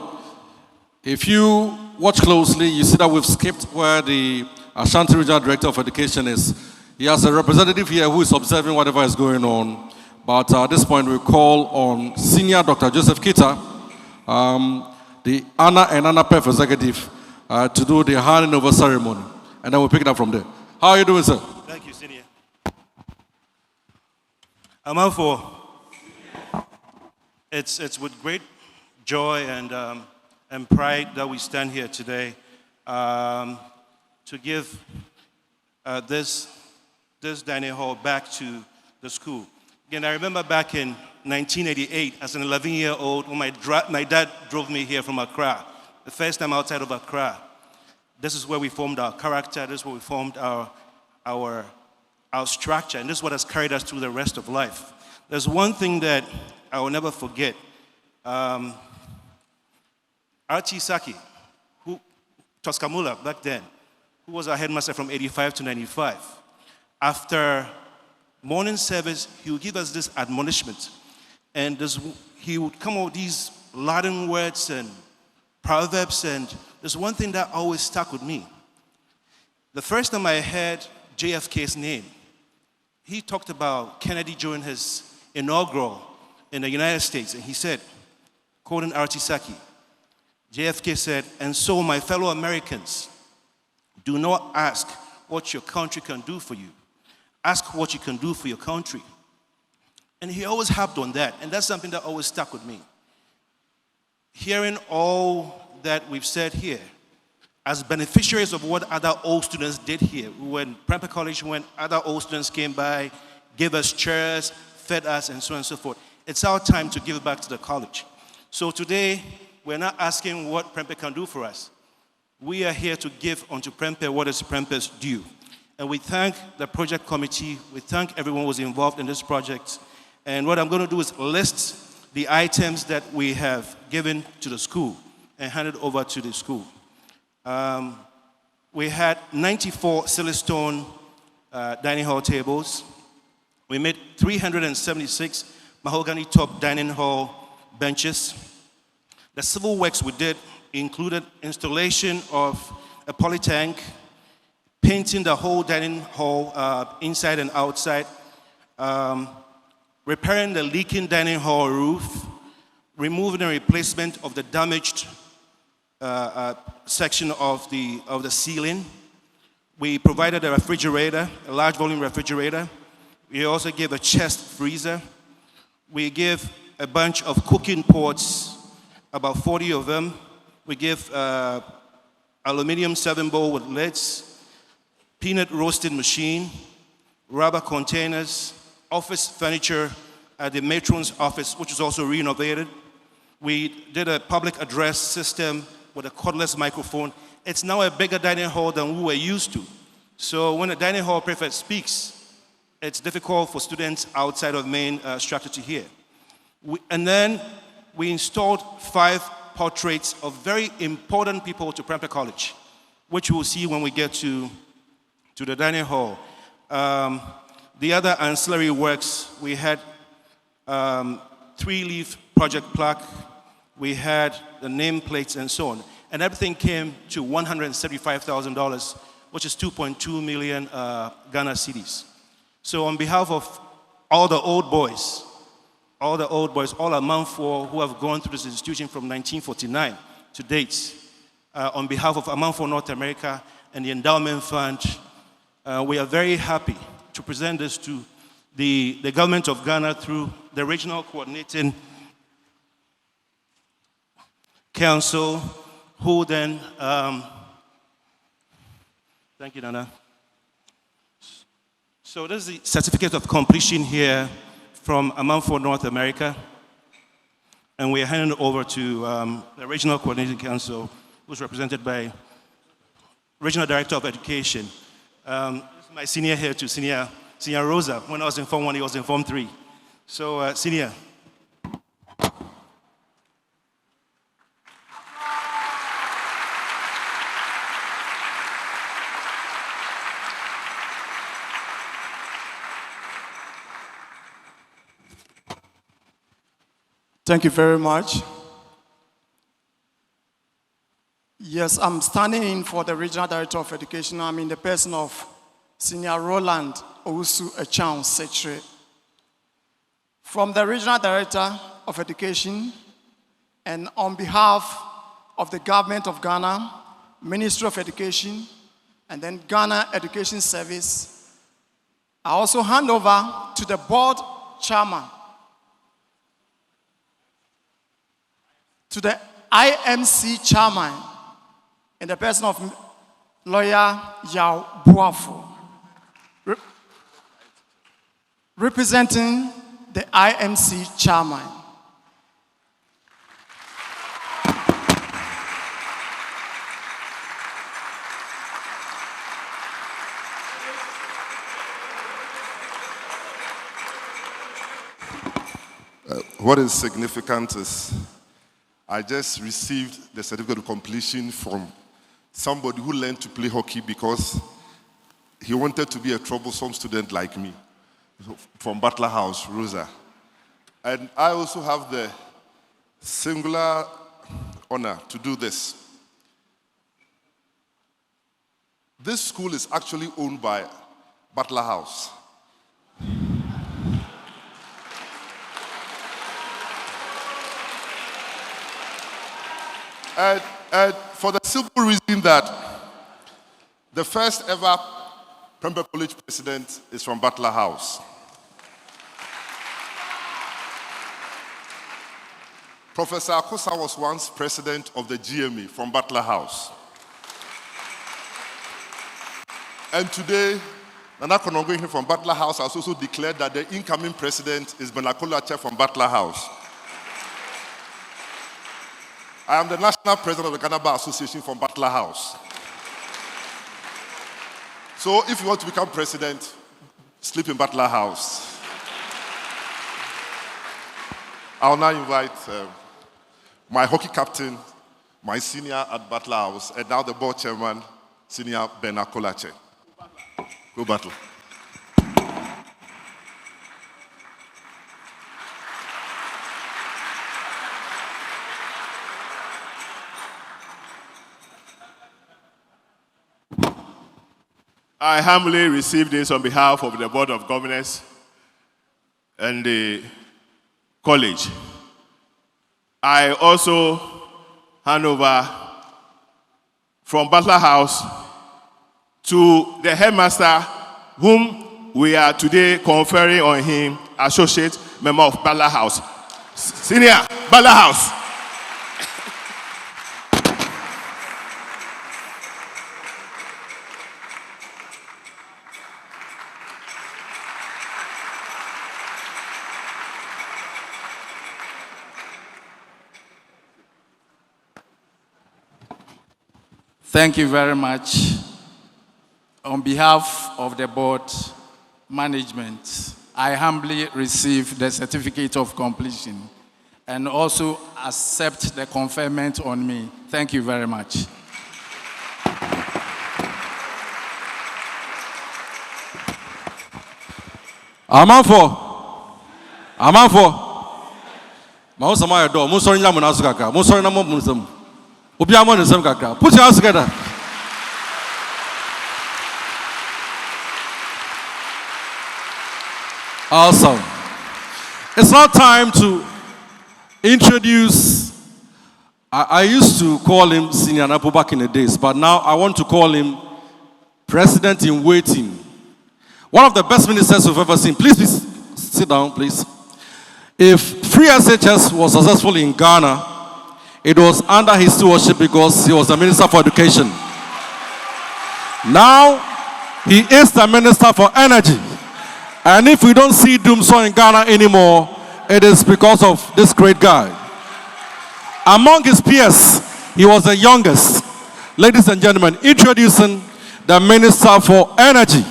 If you watch closely, you see that we've skipped where the Ashanti Regional Director of Education is. He has a representative here who is observing whatever is going on. But at this point, we call on Senior Dr. Joseph Kita, the ANA and Anapef executive, to do the handing over ceremony. And then we'll pick it up from there. How are you doing, sir? Thank you, Senior. Amanfo, it's with great joy and pride that we stand here today to give this dining hall back to the school. Again, I remember back in 1988, as an 11-year-old, when my dad drove me here from Accra, the first time outside of Accra. This is where we formed our character, this is where we formed our structure, and this is what has carried us through the rest of life. There's one thing that I will never forget. Archie Saki, Toskamula back then, who was our headmaster from 85 to 95. After morning service, he would give us this admonishment. And he would come up with these Latin words and proverbs, and there's one thing that always stuck with me. The first time I heard JFK's name, he talked about Kennedy during his inaugural in the United States, and he said, quoting Archie Saki, JFK said, "And so, my fellow Americans, do not ask what your country can do for you. Ask what you can do for your country." And he always harped on that, and that's something that always stuck with me. Hearing all that we've said here, as beneficiaries of what other old students did here, when Prempeh College went, other old students came by, gave us chairs, fed us, and so on and so forth. It's our time to give back to the college. So today, we're not asking what Prempeh can do for us. We are here to give unto Prempeh what is Prempeh's due. And we thank the project committee, we thank everyone who was involved in this project. And what I'm going to do is list the items that we have given to the school and handed over to the school. We had 94 Silestone dining hall tables. We made 376 mahogany top dining hall benches. The civil works we did included installation of a poly tank, painting the whole dining hall inside and outside, repairing the leaking dining hall roof, removing and replacement of the damaged section of the ceiling. We provided a refrigerator, a large volume refrigerator. We also gave a chest freezer. We gave a bunch of cooking pots, about 40 of them. We gave aluminum serving bowl with lids, peanut roasting machine, rubber containers, office furniture at the matron's office, which is also renovated. We did a public address system with a cordless microphone. It's now a bigger dining hall than we were used to. So when a dining hall prefect speaks, it's difficult for students outside of main structure to hear. And then we installed 5 portraits of very important people to Prempeh College, which we'll see when we get to the dining hall. The other ancillary works, we had 3-leaf project plaque, we had the nameplates and so on. And everything came to $175,000, which is 2.2 million Ghana cedis. So on behalf of all the old boys, all Amanfo who have gone through this institution from 1949 to date, on behalf of Amanfo North America and the Endowment Fund, we are very happy to present this to the government of Ghana through the Regional Coordinating Council, who then, thank you, Nana. So this is the certificate of completion here from Amanfo North America, and we are handing it over to the Regional Coordinating Council, who's represented by Regional Director of Education. This is my senior here to Senior Rosa. When I was in Form 1, he was in Form 3. So, Senior. Thank you very much. Yes, I'm standing in for the Regional Director of Education. I'm in the person of Senior Roland Owusu Echang Secretary. From the Regional Director of Education, and on behalf of the Government of Ghana, Ministry of Education, and then Ghana Education Service, I also hand over to the board chairman, to the IMC chairman, in the person of lawyer Yao Buafu, representing the IMC chairman. What is significant is I just received the certificate of completion from somebody who learned to play hockey because he wanted to be a troublesome student like me, from Butler House, Rosa. And I also have the singular honor to do this. This school is actually owned by Butler House. And for the simple reason that the first ever Prempeh College president is from Butler House. Professor Akosa was once president of the GMA from Butler House. And today, Nana Konongo from Butler House has also declared that the incoming president is Benakolache from Butler House. I am the national president of the Ghana Bar Association from Butler House. So if you want to become president, sleep in Butler House. I'll now invite my hockey captain, my senior at Butler House, and now the board chairman, Senior Benakolache. Go Battle. I humbly receive this on behalf of the Board of Governors and the college. I also hand over from Butler House to the headmaster, whom we are today conferring on him, associate member of Butler House. Senior, Butler House. Thank you very much. On behalf of the board management, I humbly receive the certificate of completion and also accept the conferment on me. Thank you very much. Amanfo. Ma usama ya do, musori nya munasu kaka. Musori na mo musam. Put your hands together. Awesome. It's now time to introduce. I used to call him Senior Napo back in the days, but now I want to call him President in Waiting. One of the best ministers we've ever seen. Please sit down, please. If free SHS was successful in Ghana, it was under his stewardship because he was the Minister for Education. Now, he is the Minister for Energy. And if we don't see Doomsday in Ghana anymore, it is because of this great guy. Among his peers, he was the youngest. Ladies and gentlemen, introducing the Minister for Energy,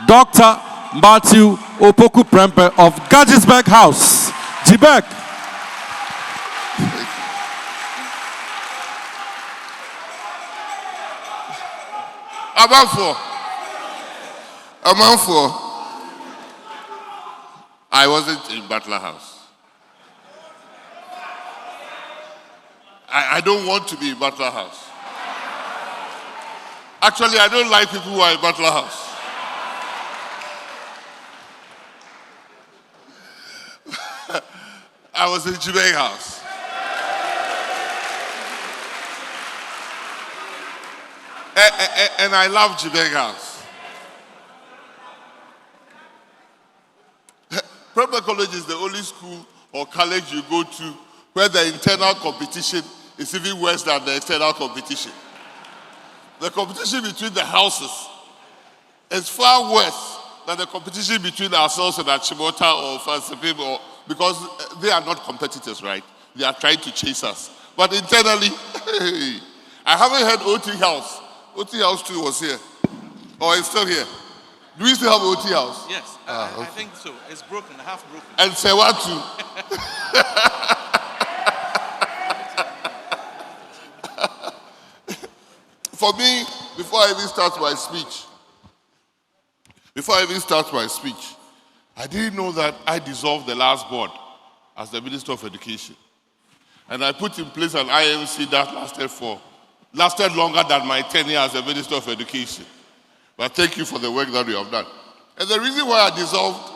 Dr. Matthew Opoku Prempeh of Gadgisburg House, Jibek. Amanfo. I wasn't in Butler House. I don't want to be in Butler House. Actually, I don't like people who are in Butler House. I was in Jibeg House. And I love Jibeg House. Prepper College is the only school or college you go to where the internal competition is even worse than the external competition. The competition between the houses is far worse than the competition between ourselves and Achimota or Fancy people, because they are not competitors, right? They are trying to chase us. But internally, I haven't heard OT House. OT House too was here. Or it's still here. Do we still have OT House? Yes, I think so. It's broken, half broken. And Sewatu. For me, before I even start my speech, I didn't know that I dissolved the last board as the Minister of Education. And I put in place an IMC that lasted longer than my tenure as the Minister of Education. But thank you for the work that you have done. And the reason why I dissolved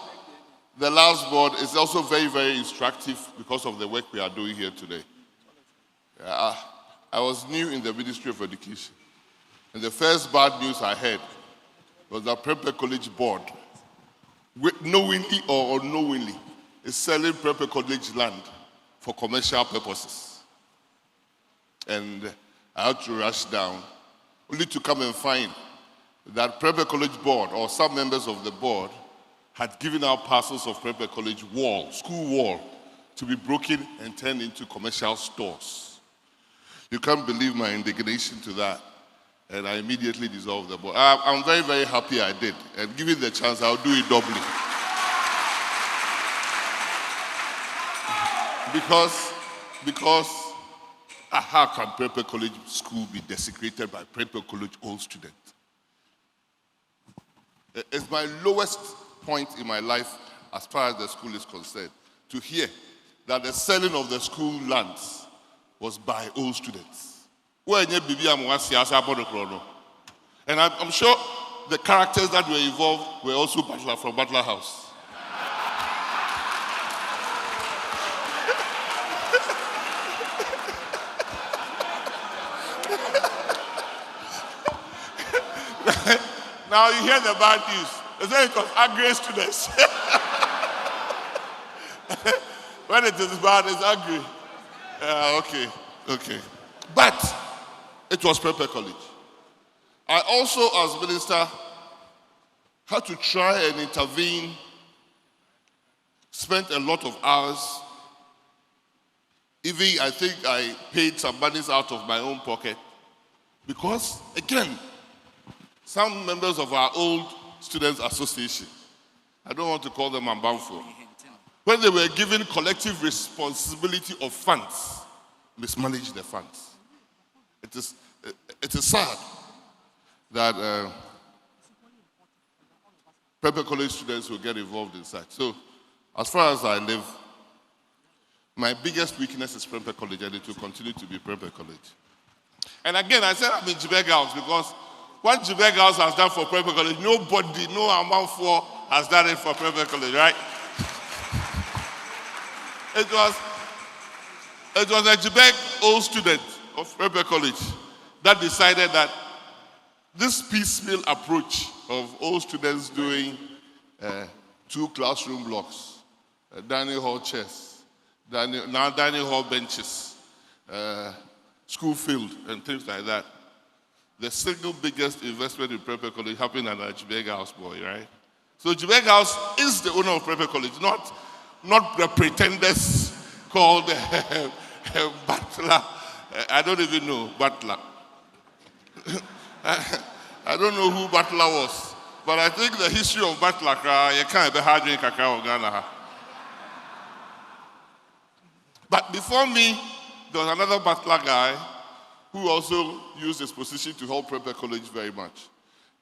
the last board is also very, very instructive because of the work we are doing here today. I was new in the Ministry of Education. And the first bad news I heard was that Prempeh College Board, knowingly or unknowingly, is selling Prempeh College land for commercial purposes. And I had to rush down, only to come and find that Prempeh College Board, or some members of the board, had given out parcels of Prempeh College wall, school wall, to be broken and turned into commercial stores. You can't believe my indignation to that. And I immediately dissolved the board. I'm very, very happy I did. And given the chance, I'll do it doubly. Because how can Prempeh College School be desecrated by Prempeh College old students? It's my lowest point in my life as far as the school is concerned, to hear that the selling of the school lands was by old students. And I'm sure the characters that were involved were also from Butler House. Now you hear the bad news. It's not because angry students. When it is bad, it's angry. Okay. But it was Prempeh College. I also, as minister, had to try and intervene, spent a lot of hours. Even I think I paid some monies out of my own pocket. Because, again, some members of our old students association, I don't want to call them Ambamfo, when they were given collective responsibility of funds, mismanaged the funds. It is sad that Prempeh College students will get involved in such. So, as far as I live, my biggest weakness is Prempeh College, and it will continue to be Prempeh College. And again, I said I'm in Jibeg House because what Jibeg House has done for Prempeh College, nobody, no amount for has done it for Prempeh College, right? It was a Jibeg old student of Prempeh College that decided that this piecemeal approach of old students doing 2 classroom blocks, dining hall chairs, dining hall benches, school field, and things like that. The single biggest investment in Prempeh College happened at a Jibeg House boy, right? So Jibeg House is the owner of Prempeh College, not the pretenders called Butler. I don't even know Butler. I don't know who Butler was, but I think the history of Butler, you can't be hard drink cacao Ghana. But before me, there was another Butler guy who also used his position to help Prempeh College very much.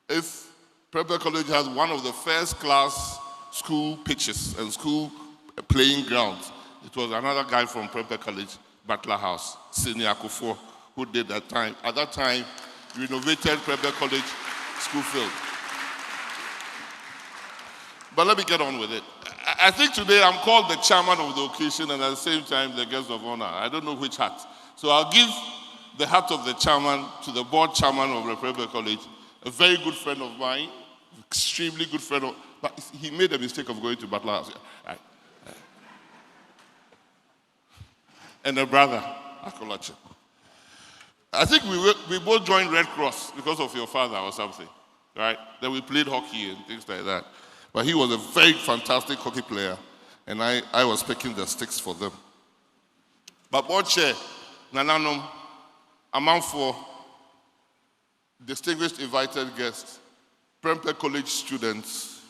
If Prempeh College has one of the first class school pitches and school playing grounds, it was another guy from Prempeh College, Butler House, Senior Akufo, who did that time. At that time, renovated Prempeh College school field. But let me get on with it. I think today I'm called the chairman of the occasion and at the same time the guest of honor. I don't know which hat. So I'll give the hat of the chairman to the board chairman of the Prempeh College, a very good friend of mine, extremely good friend of, but he made a mistake of going to Butler House. And a brother, Akolache. I think we both joined Red Cross because of your father or something, right? Then we played hockey and things like that. But he was a very fantastic hockey player, and I was picking the sticks for them. But board chair, Nananum, among for distinguished invited guests, Prempeh College students,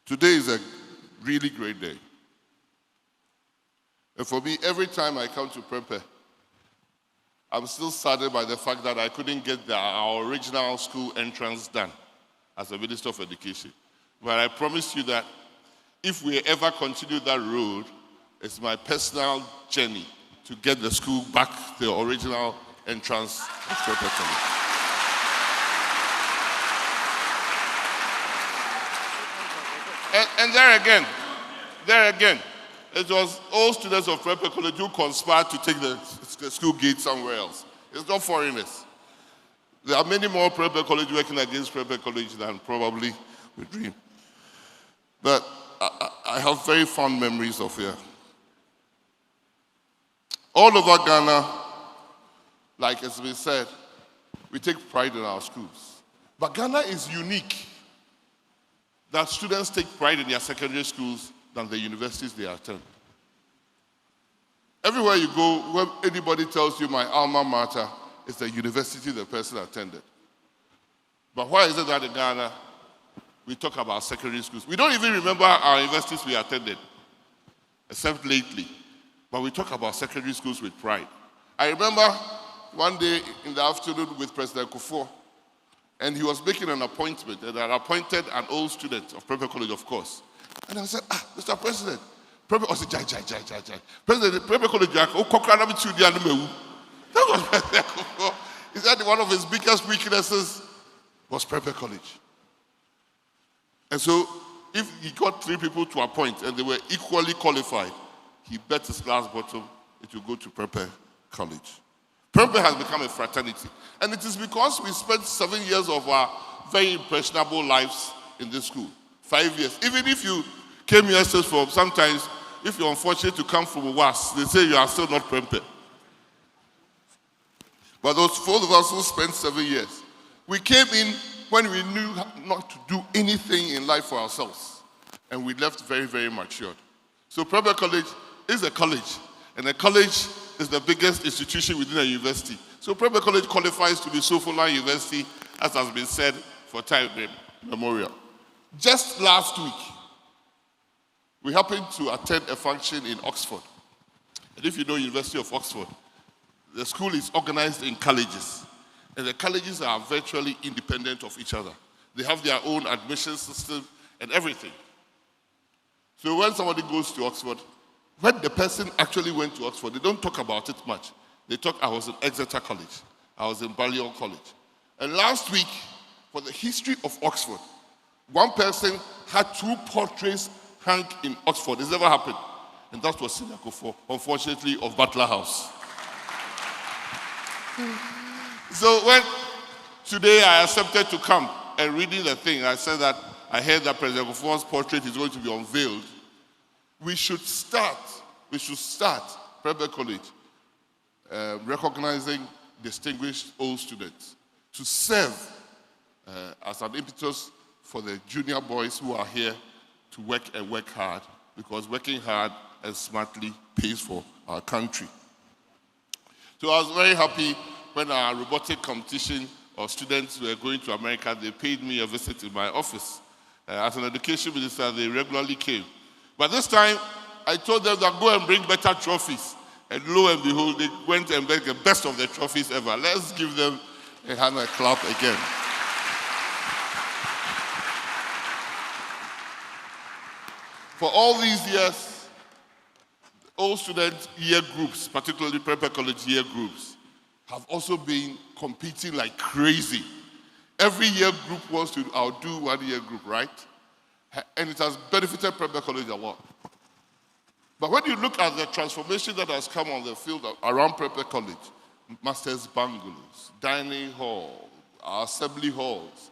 today is a really great day. And for me, every time I come to Prempeh, I'm still saddened by the fact that I couldn't get our original school entrance done as a Minister of Education. But I promise you that if we ever continue that road, it's my personal journey to get the school back to the original entrance of Prempeh College. And there again, it was all students of Prempeh College who conspired to take the school gate somewhere else. It's not foreigners. There are many more Prempeh College working against Prempeh College than probably we dream. But I have very fond memories of here. All over Ghana, like as we said, we take pride in our schools. But Ghana is unique that students take pride in their secondary schools than the universities they attend. Everywhere you go, when anybody tells you my alma mater, it's the university the person attended. But why is it that in Ghana, we talk about secondary schools? We don't even remember our universities we attended, except lately. But we talk about secondary schools with pride. I remember one day in the afternoon with President Kufuor, and he was making an appointment, and I appointed an old student of Prempeh College, of course. And I said, Mr. President, Prempeh, I said, Jai. President, Prempeh College, that was President Kufuor. He said one of his biggest weaknesses was Prempeh College. And so, if he got 3 people to appoint and they were equally qualified, he bet his last bottom it will go to Prempeh College. Prempeh has become a fraternity. And it is because we spent 7 years of our very impressionable lives in this school. 5 years. Even if you came here from, sometimes, if you're unfortunate to come from WAS, they say you are still not Prempeh. But those 4 of us who spent 7 years, we came in when we knew not to do anything in life for ourselves. And we left very, very matured. So Prempeh College is a college. And a college is the biggest institution within a university. So Prempeh College qualifies to be Sofola University, as has been said for time memorial. Just last week, we happened to attend a function in Oxford. And if you know University of Oxford, the school is organized in colleges. And the colleges are virtually independent of each other. They have their own admission system and everything. So when somebody goes to Oxford, when the person actually went to Oxford, they don't talk about it much. They talk, I was in Exeter College. I was in Balliol College. And last week, for the history of Oxford, one person had 2 portraits hung in Oxford. It's never happened. And that was Senior Kufuor, unfortunately, of Butler House. So when today I accepted to come and reading the thing, I said that I heard that President Kufuor's portrait is going to be unveiled. We should start Prempeh College recognizing distinguished old students to serve as an impetus for the junior boys who are here to work and work hard, because working hard and smartly pays for our country. So I was very happy when our robotic competition of students were going to America. They paid me a visit in my office. As an education minister, they regularly came. But this time, I told them that go and bring better trophies. And lo and behold, they went and made the best of the trophies ever. Let's give them a hand and a clap again. For all these years, all student year groups, particularly Prempeh College year groups, have also been competing like crazy. Every year group wants to outdo 1 year group, right? And it has benefited Prempeh College a lot. But when you look at the transformation that has come on the field around Prempeh College, masters bungalows, dining hall, our assembly halls,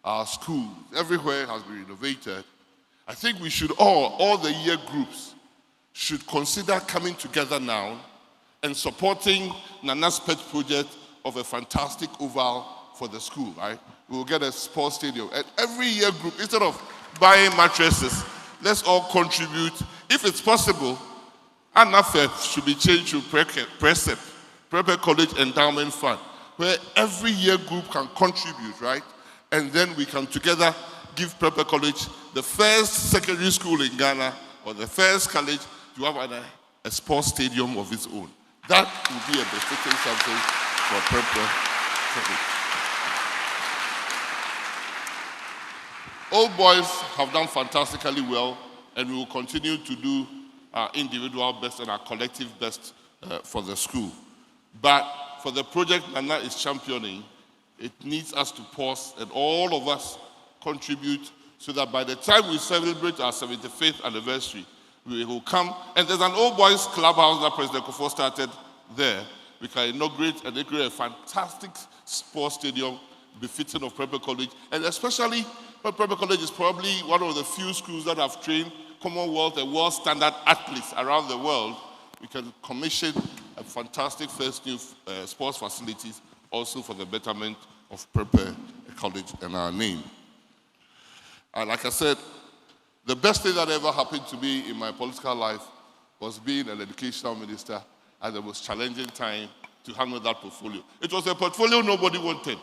our schools, everywhere has been renovated. I think we should all the year groups, should consider coming together now and supporting Nana's pet project of a fantastic oval for the school, right? We will get a sports stadium. And every year group, instead of buying mattresses, let's all contribute. If it's possible, Anapef should be changed to Prempeh College Endowment Fund, where every year group can contribute, right? And then we can together give Prempeh College the first secondary school in Ghana or the first college to have a sports stadium of its own. That would be a befitting something for Prempeh College. Old boys have done fantastically well, and we will continue to do our individual best and our collective best for the school. But for the project Nana is championing, it needs us to pause and all of us contribute so that by the time we celebrate our 75th anniversary, we will come. And there's an old boys clubhouse that President Kufuor started there. We can inaugurate and create a fantastic sports stadium befitting of Prempeh College. And especially when Prempeh College is probably one of the few schools that have trained Commonwealth and world standard athletes around the world, we can commission a fantastic first new sports facilities also for the betterment of Prempeh College and our name. And like I said, the best thing that ever happened to me in my political life was being an educational minister at the most challenging time to handle that portfolio. It was a portfolio nobody wanted.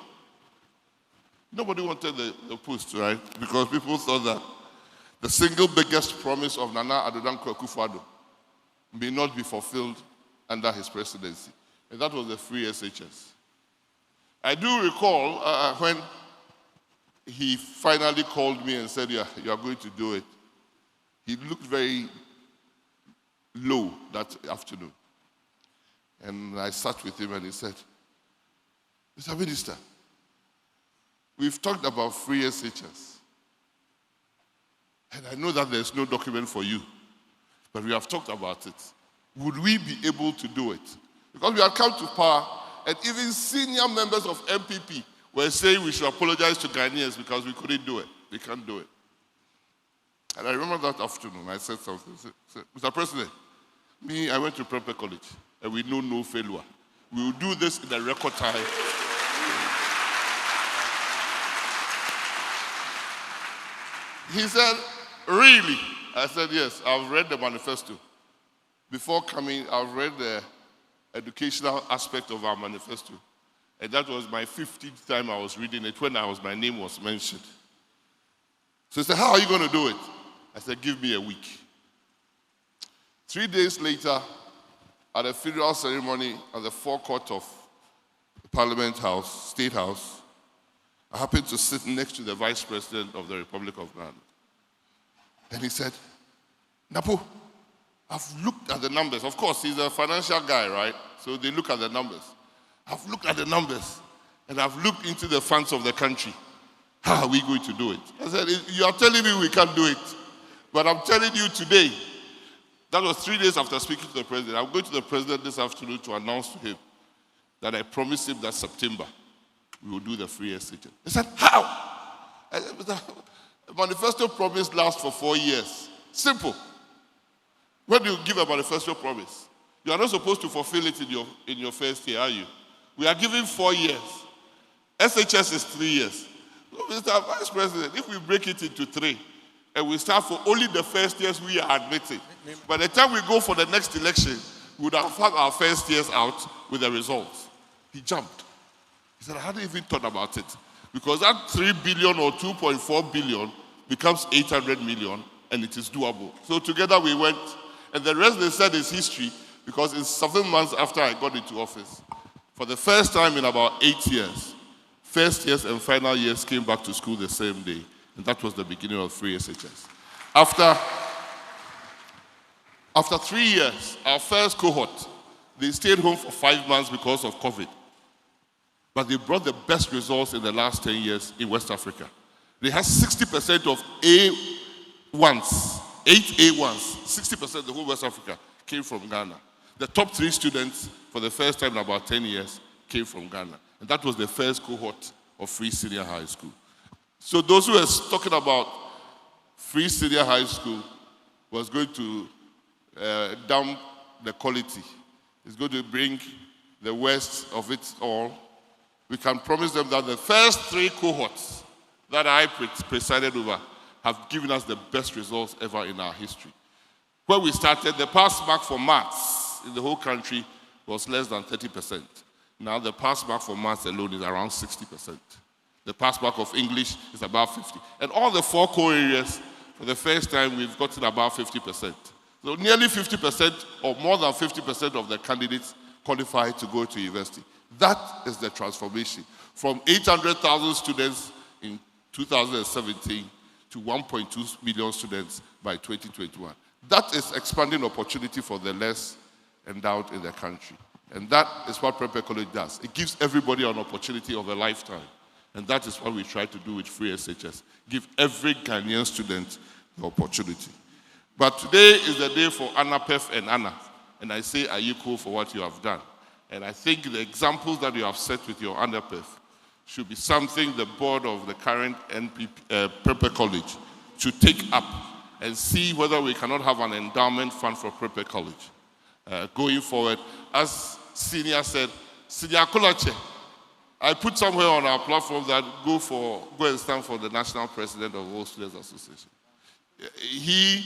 Nobody wanted the post, right? Because people thought that the single biggest promise of Nana Addo Dankwa Akufo-Addo may not be fulfilled under his presidency. And that was the free SHS. I do recall when he finally called me and said, yeah, you are going to do it. He looked very low that afternoon. And I sat with him and he said, Mr. Minister, we've talked about free SHS. And I know that there's no document for you, but we have talked about it. Would we be able to do it? Because we had come to power, and even senior members of MPP were saying we should apologize to Ghanaians because we couldn't do it. We can't do it. And I remember that afternoon, I said something. I said, Mr. President, I went to Prempeh College, and we know no failure. We will do this in a record time. He said, really? I said, yes, I've read the manifesto. Before coming, I've read the educational aspect of our manifesto. And that was my 15th time I was reading it when my name was mentioned. So he said, how are you going to do it? I said, give me a week. 3 days later, at a funeral ceremony at the forecourt of the Parliament House, State House, I happened to sit next to the Vice President of the Republic of Ghana. And he said, Napo, I've looked at the numbers. Of course, he's a financial guy, right? So they look at the numbers. I've looked at the numbers, and I've looked into the funds of the country. How are we going to do it? I said, you are telling me we can't do it. But I'm telling you today, that was 3 days after speaking to the president. I'm going to the president this afternoon to announce to him that I promised him that September we will do the free SHS. He said, how? I said, the manifesto promise lasts for 4 years. Simple. When you give a manifesto promise, you are not supposed to fulfill it in your first year, are you? We are giving 4 years. SHS is 3 years. So, Mr. Vice President, if we break it into 3, and we start for only the first years we are admitting, by the time we go for the next election, we would have had our first years out with the results. He jumped. He said, I hadn't even thought about it. Because that 3 billion or 2.4 billion becomes 800 million, and it is doable. So together we went, and the rest they said is history, because in 7 months after I got into office, for the first time in about 8 years, first years and final years came back to school the same day. And that was the beginning of free SHS. After 3 years, our first cohort, they stayed home for 5 months because of COVID. but they brought the best results in the last 10 years in West Africa. They had 60% of A1s, 8 A1s, 60% of the whole West Africa came from Ghana. The top 3 students, for the first time in about 10 years, came from Ghana. And that was the first cohort of Free Senior High School. So those who were talking about Free Senior High School was going to dump the quality. It's going to bring the worst of it all. We can promise them that the first 3 cohorts that I presided over have given us the best results ever in our history. When we started, the pass mark for maths in the whole country was less than 30%. Now the pass mark for maths alone is around 60%. The pass mark of English is about 50%. And all the 4 core areas, for the first time, we've gotten about 50%. So nearly 50% or more than 50% of the candidates qualify to go to university. That is the transformation. From 800,000 students in 2017 to 1.2 million students by 2021. That is expanding opportunity for the less endowed in the country. And that is what Prempeh College does. It gives everybody an opportunity of a lifetime. And that is what we try to do with Free SHS. Give every Ghanaian student the opportunity. But today is the day for Anapef and Anna. And I say, are you cool for what you have done? And I think the examples that you have set with your Anapef should be something the board of the current Prempeh College should take up and see whether we cannot have an endowment fund for Prempeh College going forward. As Senior said, Senior Kolache, I put somewhere on our platform that go and stand for the national president of All Students Association. He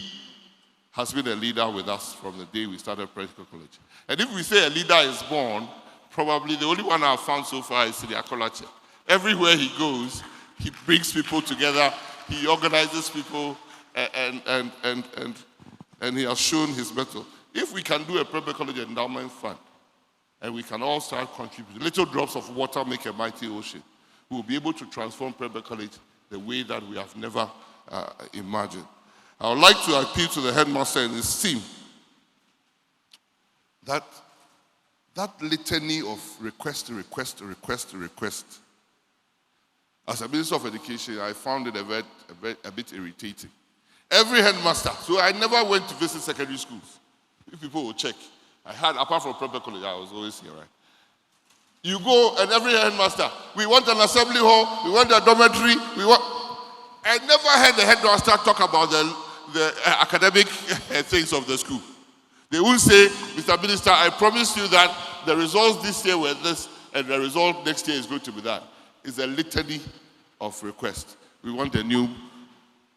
has been a leader with us from the day we started Prempeh College. And if we say a leader is born, probably the only one I've found so far is Senior Kolache. Everywhere he goes, he brings people together, he organizes people, and he has shown his mettle. If we can do a Prempeh College endowment fund, and we can all start contributing, little drops of water make a mighty ocean, we will be able to transform Prempeh College the way that we have never imagined. I would like to appeal to the headmaster and his team that litany of request. As a Minister of Education, I found it a bit irritating. Every headmaster, so I never went to visit secondary schools. If people will check, I had, apart from Prempeh College, I was always here, right? You go and every headmaster, we want an assembly hall, we want a dormitory, I never heard the headmaster talk about the academic things of the school. They will say, Mr. Minister, I promise you that the results this year were this, and the result next year is going to be that. It's a litany of requests. We want a new,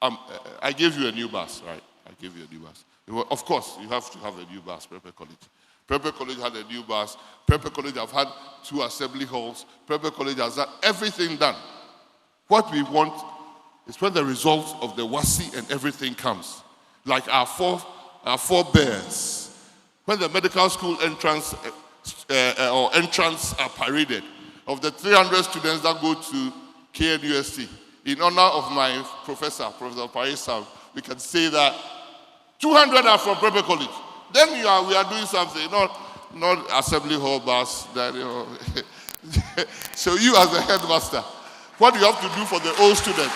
I gave you a new bus, right? I gave you a new bus. Of course, you have to have a new bus, Prempeh College. Prempeh College had a new bus. Prempeh College have had 2 assembly halls. Prempeh College has had everything done. What we want is when the results of the WASI and everything comes, like our four bears. When the medical school entrance are paraded, of the 300 students that go to KNUST, in honor of my professor, Professor Parisam, we can say that 200 are from Prempeh College. Then we are doing something, not assembly hall bus. That, So you as a headmaster, what do you have to do for the old students?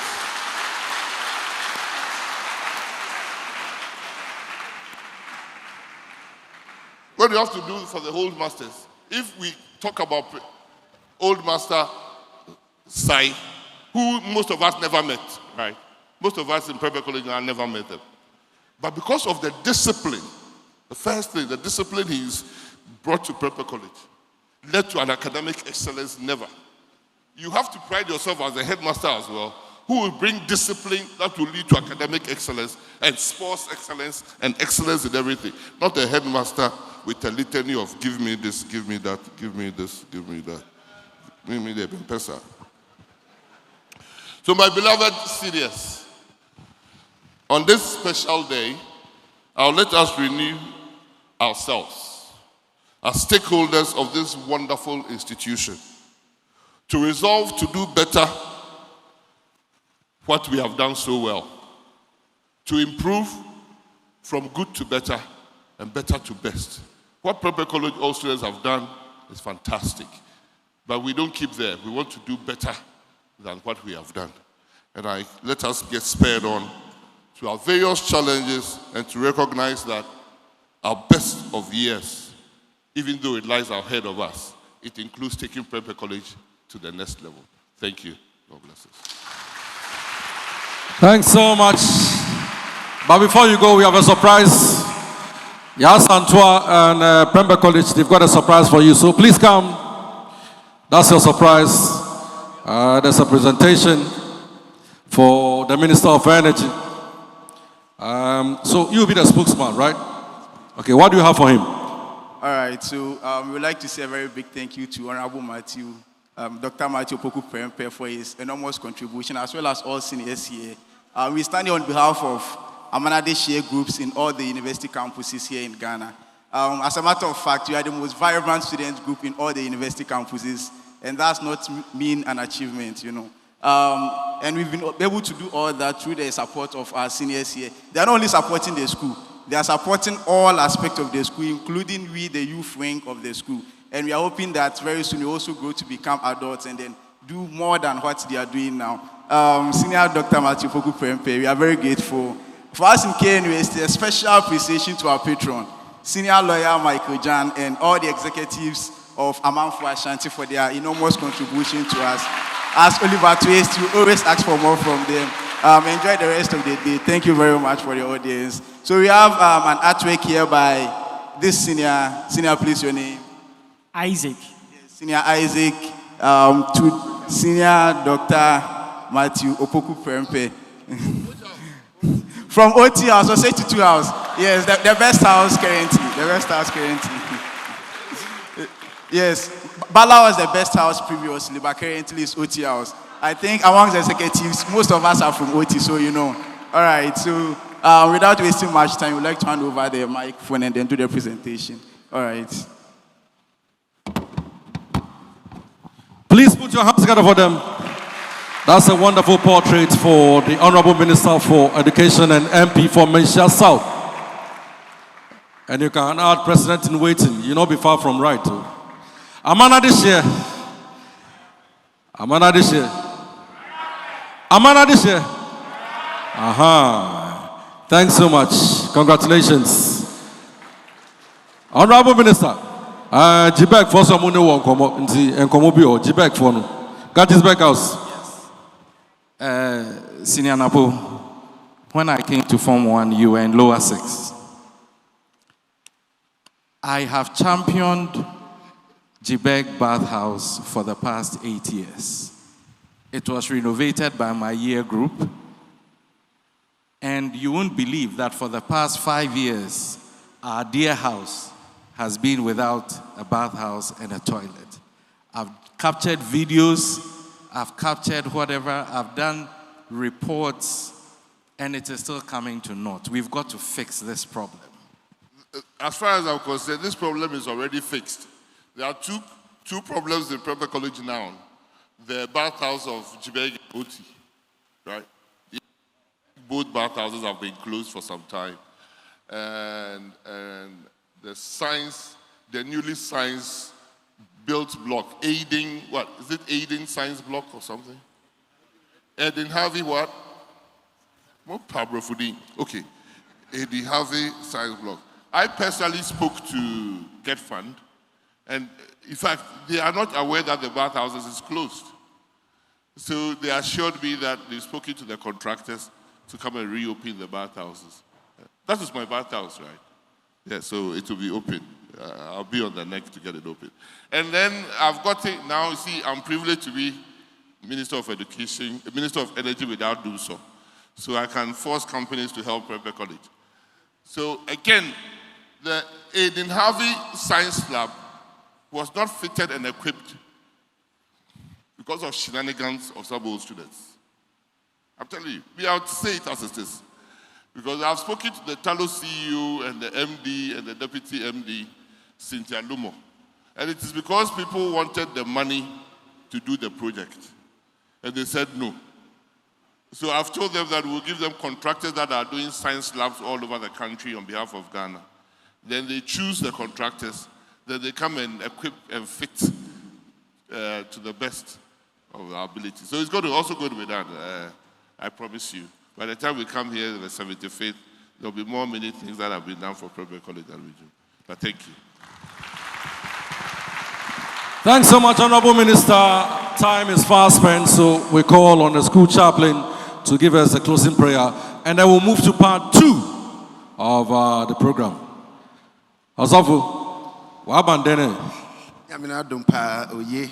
What do you have to do for the old masters? If we talk about old master Sai, who most of us never met, right? Most of us in Prempeh College never met them. But because of the discipline, the first thing, the discipline he's brought to Prempeh College, led to an academic excellence never. You have to pride yourself as a headmaster as well, who will bring discipline that will lead to academic excellence and sports excellence and excellence in everything. Not a headmaster with a litany of give me this, give me that, give me this, give me that. Give me the pesa. So my beloved seniors, on this special day, I'll let us renew ourselves as stakeholders of this wonderful institution to resolve to do better what we have done so well, to improve from good to better and better to best. What Prempeh College all students have done is fantastic. But we don't keep there. We want to do better than what we have done. And let us get spurred on to our various challenges and to recognize that our best of years, even though it lies ahead of us, it includes taking Prempeh College to the next level. Thank you. God bless us. Thanks so much. But before you go, we have a surprise. Yas Antoine and Prempeh College, they've got a surprise for you. So please come. That's your surprise. There's a presentation for the Minister of Energy. So you'll be the spokesman, right? Okay, what do you have for him? All right, so we would like to say a very big thank you to Honorable Matthew, Dr. Matthew Opoku Prempeh for his enormous contribution, as well as all seniors here. We stand here on behalf of Amanade Share groups in all the university campuses here in Ghana. As a matter of fact, we are the most vibrant student group in all the university campuses, and that's not mean an achievement, you know. And we've been able to do all that through the support of our seniors here. They are not only supporting the school, they are supporting all aspects of the school, including we, the youth wing of the school. And we are hoping that very soon we also grow to become adults and then do more than what they are doing now. Senior Dr. Matthew Opoku Prempeh, we are very grateful. For us in KNUST, a special appreciation to our patron, Senior Lawyer Michael Jan, and all the executives of Amanfo Ashanti for their enormous contribution to us. As Oliver Twist, you always ask for more from them. Enjoy the rest of the day. Thank you very much for the audience. So we have an artwork here by this senior, please, your name? Isaac. Yes, Senior Isaac, to Senior Dr. Matthew Opoku Prempeh. From OT House, or say to 2 House. Yes, the best house currently. The best house currently. Yes, Bala was the best house previously, but currently it's OT House. I think amongst the executives, most of us are from OT, so you know. All right, so without wasting much time, we'd like to hand over the microphone and then do the presentation. All right. Please put your hands together for them. That's a wonderful portrait for the Honorable Minister for Education and MP for Menchia South. And you can add President in waiting. You know, be far from right, too. Amana this year. Amana this year. Amana this year. Aha. Thanks so much. Congratulations. Honorable Minister. Jibek for some money won't come up and come up here. Jibek for no. Got his back house. Senior Napo, when I came to Form 1, you were in lower 6. I have championed Jibek Bathhouse for the past 8 years. It was renovated by my year group. And you won't believe that for the past 5 years, our dear house has been without a bathhouse and a toilet. I've captured videos, I've captured whatever, I've done reports, and it is still coming to naught. We've got to fix this problem. As far as I'm concerned, this problem is already fixed. There are two problems in Prempeh College now. The bathhouse of Jibeg and Oti, right? Both bathhouses have been closed for some time. And the newly science built block, aiding, what? Is it aiding science block or something? Aiding Harvey what? What Pablo Fudin? Okay. Aiding Harvey science block. I personally spoke to Get Fund, and in fact, they are not aware that the bathhouses is closed. So they assured me that they've spoken to the contractors to come and reopen the bathhouses. That is my bathhouse, right? Yeah, so it will be open. I'll be on the neck to get it open. And then I've got it now, you see, I'm privileged to be Minister of Education, Minister of Energy without doing so. So I can force companies to help Prempeh College. So again, the Aiden Harvey Science Lab was not fitted and equipped because of shenanigans of some old students. I'm telling you, we have to say it as it is. Because I've spoken to the Talo CEO and the MD and the Deputy MD, Cynthia Lumo. And it is because people wanted the money to do the project. And they said no. So I've told them that we'll give them contractors that are doing science labs all over the country on behalf of Ghana. Then they choose the contractors, then they come and equip and fit to the best of our ability. So it's also going to be done, I promise you. By the time we come here in the 75th, there'll be many things that have been done for Prempeh College and region. But thank you. Thanks so much, Honorable Minister. Time is fast spent, so we call on the school chaplain to give us a closing prayer, and then we'll move to part 2 of the program. Asafu, wabandene. Yamina dumpa oye.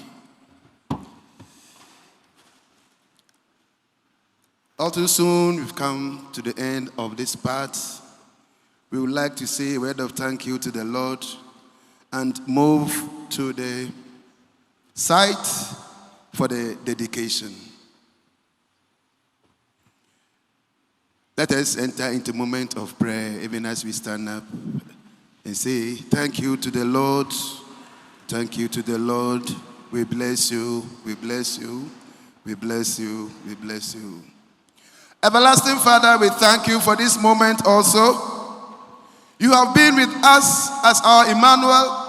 All too soon, we've come to the end of this part. We would like to say a word of thank you to the Lord and move to the site for the dedication. Let us enter into a moment of prayer, even as we stand up and say, thank you to the Lord. Thank you to the Lord. We bless you. We bless you. We bless you. We bless you. Everlasting Father, we thank you for this moment also. You have been with us as our Emmanuel,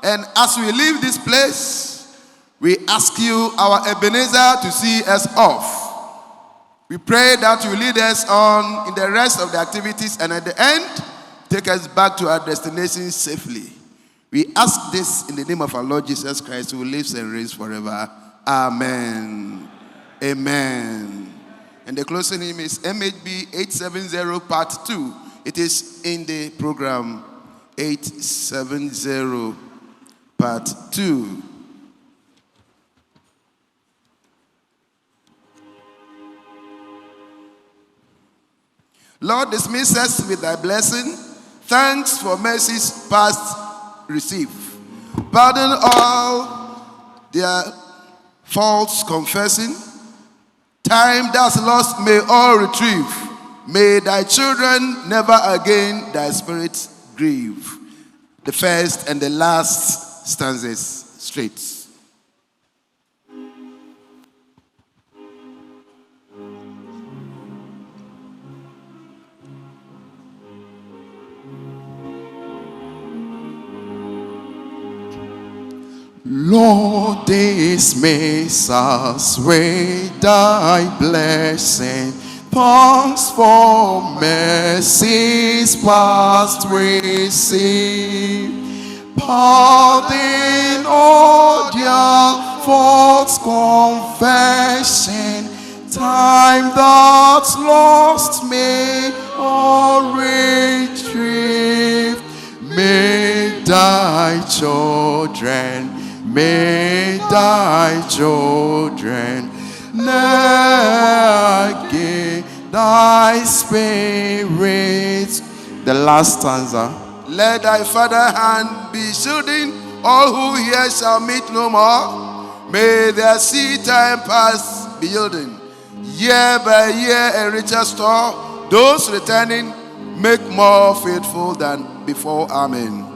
and as we leave this place, we ask you, our Ebenezer, to see us off. We pray that you lead us on in the rest of the activities, and at the end, take us back to our destination safely. We ask this in the name of our Lord Jesus Christ, who lives and reigns forever. Amen. Amen. And the closing hymn is MHB 870 Part 2. It is in the program 870 Part 2. Lord, dismiss us with thy blessing. Thanks for mercies past receive. Pardon all their faults confessing. Time that's lost may all retrieve. May thy children never again thy spirit grieve. The first and the last stanzas straight. Lord, dismiss us with thy blessing. Thanks for mercies past receive. Pardon all their faults confessing. Time that's lost may all retrieve. May thy children, may thy children negate thy spirit. The last stanza. Let thy father hand be shielding. All who hear shall meet no more. May their seed time pass be yielding. Year by year a richer store. Those returning make more faithful than before. Amen.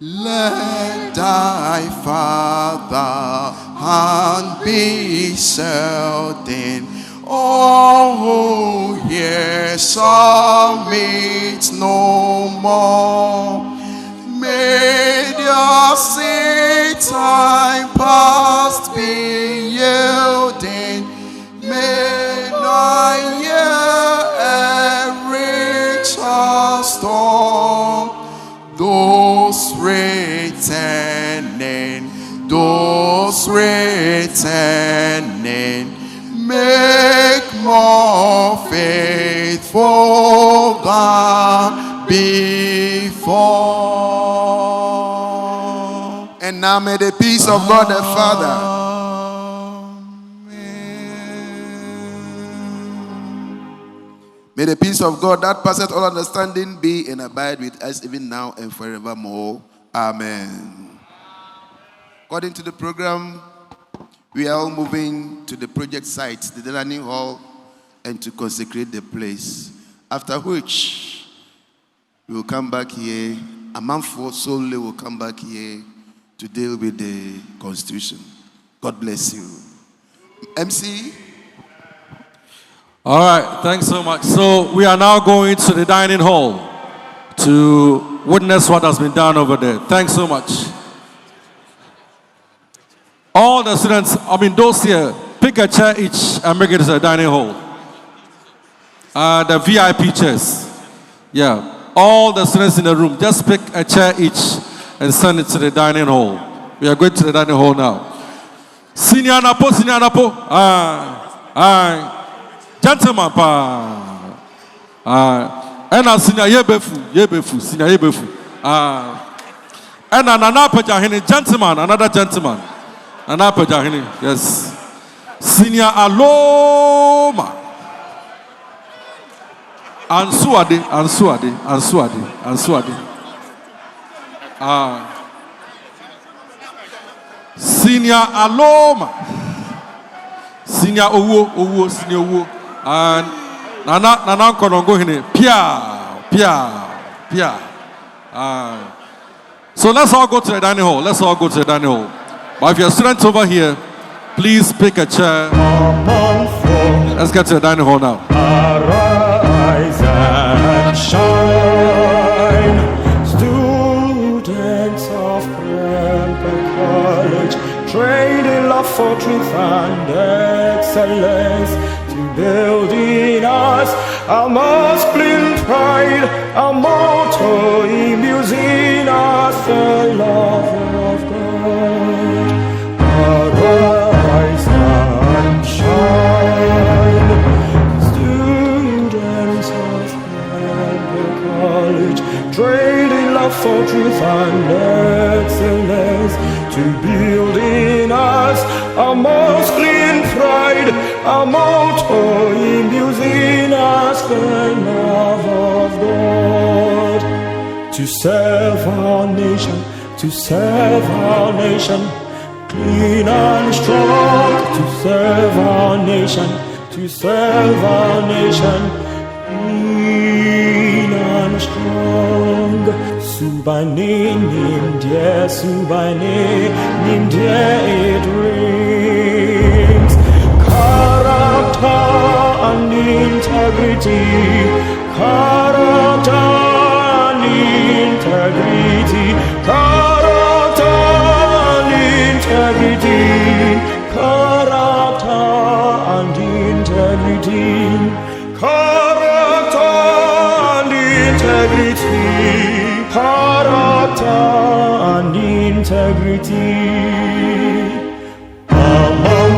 Let thy father hand be certain. All who hear shall meet no more. May their seed time past be yielding. May thy year a richer store. Those returning, make more faithful than before. And now may the peace of God the Father, may the peace of God that passeth all understanding be and abide with us even now and forevermore. Amen. According to the program, we are all moving to the project site, the dining hall, and to consecrate the place. After which, we will come back here. A month solely will come back here to deal with the Constitution. God bless you. MC? All right, thanks so much. So we are now going to the dining hall to witness what has been done over there. Thanks so much. All the students, those here, pick a chair each and bring it to the dining hall. The VIP chairs. Yeah, all the students in the room, just pick a chair each and send it to the dining hall. We are going to the dining hall now. Senior Anapo. Aye. Gentlemen, and a senior yebefu, senior yebefu. And an Anapef gentleman, another gentleman. Anapef, yes. Senior Aloma. Ansuade. Senior Aloma. Senior Owo, senior Owo. And Nana Konongo Hine. Pia. So let's all go to the dining hall. But if you're students over here, please pick a chair. Let's get to the dining hall now. Arise and shine, students of Prempeh College, trained in love for truth and excellence, to build in us our masculine pride, our motto imbues in us the love of God. Arise and shine, students of Prempeh College, trained in love for truth and excellence, to build in us our masculine pride, our motto imbues in us the love of God. To serve our nation, clean and strong, to serve our nation, clean and strong. Subane nim dear it rings. Character and integrity, character and integrity, character and integrity, character and integrity, character and integrity, character and integrity. Among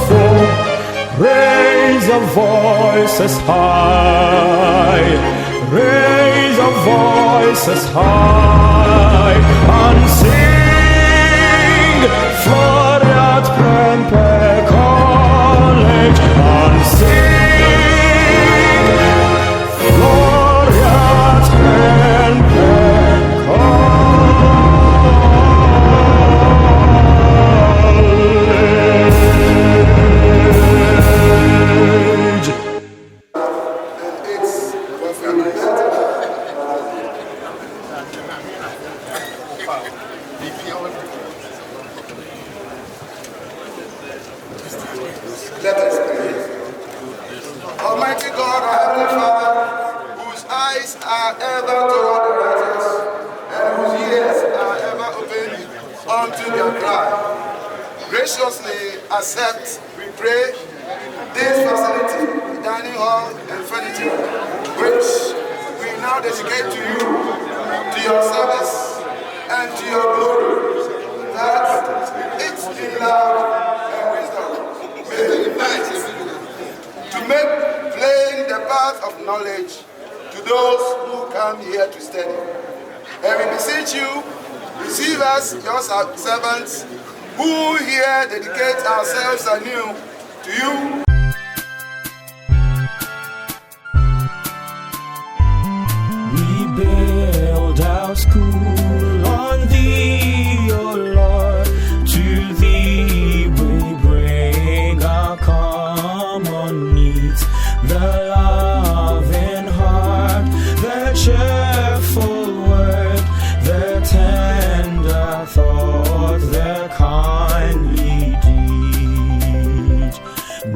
folk, raise your voices high, raise your voices high, and sing for at Prempeh College, and sing for at Prempeh College. Let us pray. Almighty God, our Heavenly Father, whose eyes are ever toward the righteous, and whose ears are ever open unto their cry, graciously accept, we pray, this facility, the dining hall and furniture, which we now dedicate to you, to your service, and to your glory, that it's in love and wisdom may unite to make plain the path of knowledge to those who come here to study. And we beseech you, receive us, your servants, who here dedicate ourselves anew to you. We build our school on thee, O Lord. To thee we bring our common needs, the loving heart, the cheerful word, the tender thought, the kindly deed.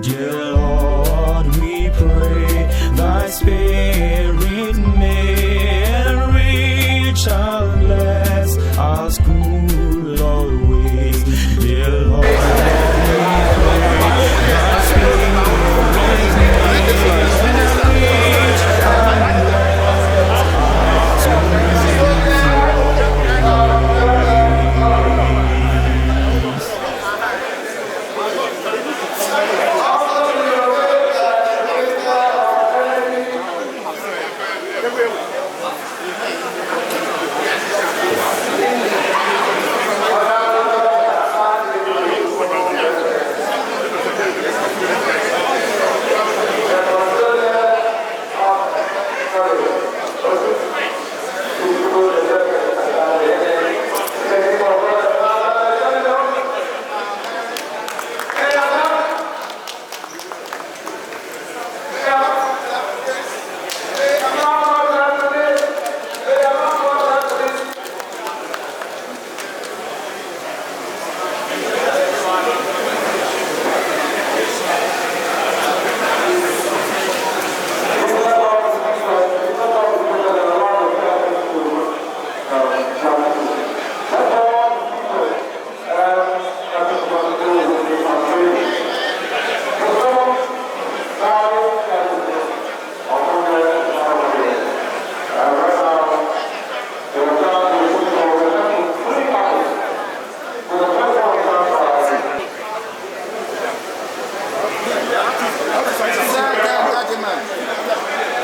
Dear Lord, we pray thy spirit may enrich and bless our school always. Dear Lord, we pray thy spirit may enrich and bless our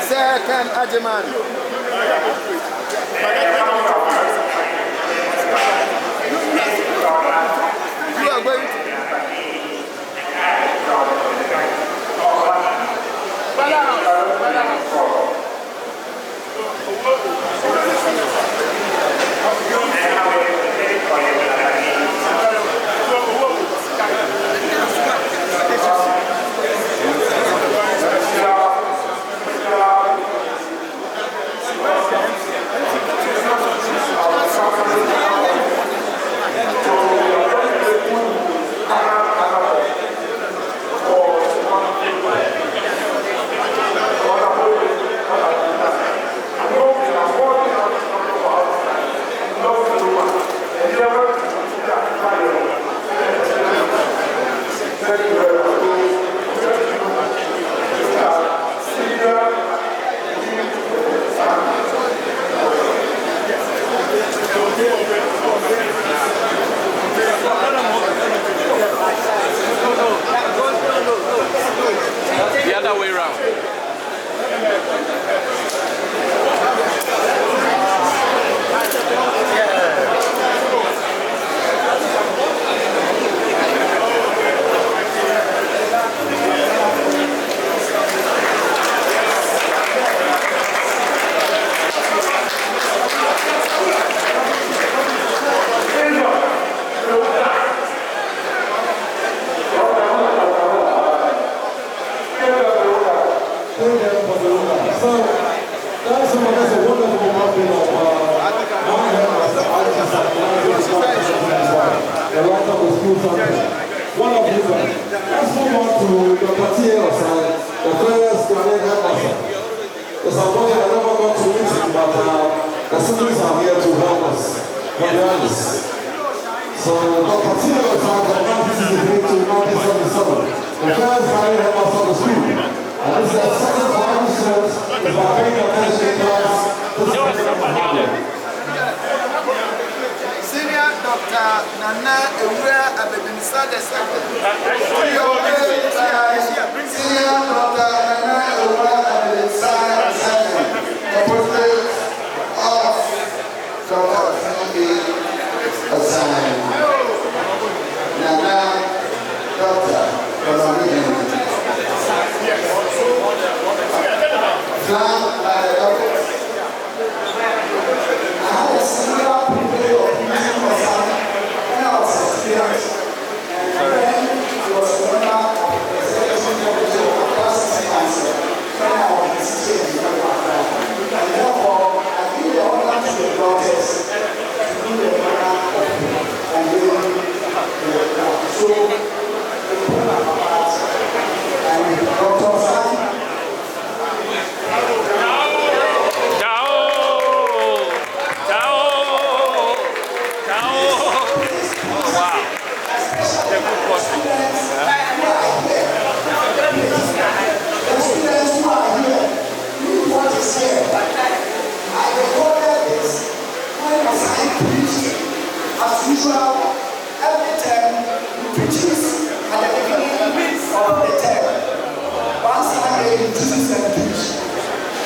Second Ajiman. You are going to The other way around. One of these ones. Let's move on to the materials and the first granted headmaster. It's unfortunate I never got to meet him, but the siblings are here to help us. So the materials are the 1963 to 1977. The first granted headmaster of the school. And this is the second time students is by paying attention in class. This is Senior Dr. Nana Ewura Abedinsa II. Senior Dr. Nana Ewura Abedinsa II. The portrait of Dr. assigned. Nana Dr. Flanked by the doctors. I had a similar preview of meeting for some when I was experienced. And then he was a member of the executive committee of class cancer. usual, every term we produce at the beginning of the term. One Sunday we choose and teach.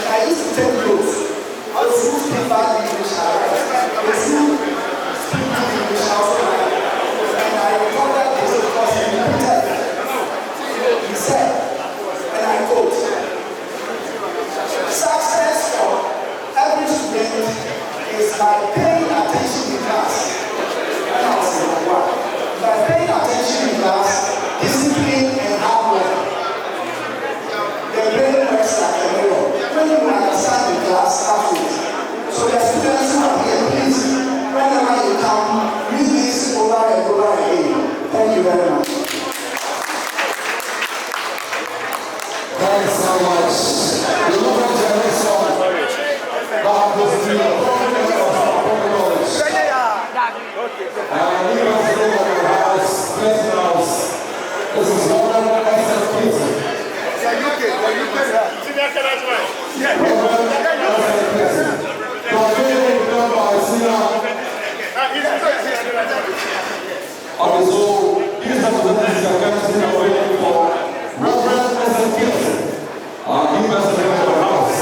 And I used to take notes. Those who speak bad English are right. Those who speak good English are also right. And I recorded this because he repeated it. He said, and I quote, success for every student is by paying attention in class. And I was number one. By paying attention in class, discipline and hard work. The brain works like a mirror. When you understand the class afterwards. So the students who are here, please, whenever you come, read this over and over again. Thank you very much. Thanks so much. You look at the next one. God bless you. And he was in the house, blessing house. This is one of the excellent people. On his own, he's not the next guy for Reverend S.M. He was the head of the house.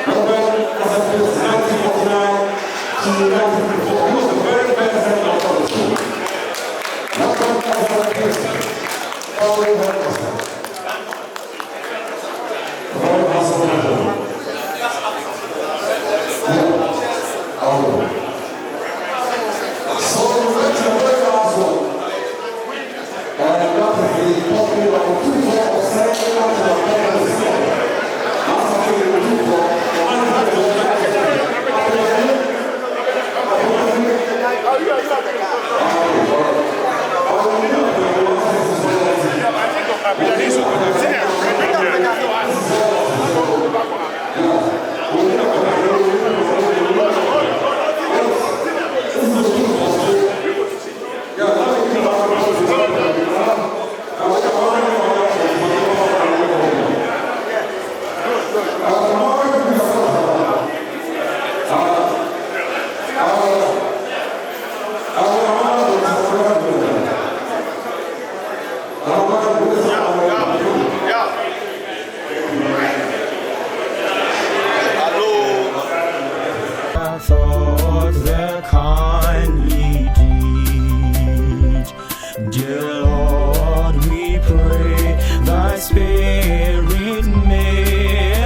Reverend S.M. 1949 to 1954. He was the very best head of the school. Reverend S.M. always had us. Thought the kindly deed, dear Lord, we pray thy spirit may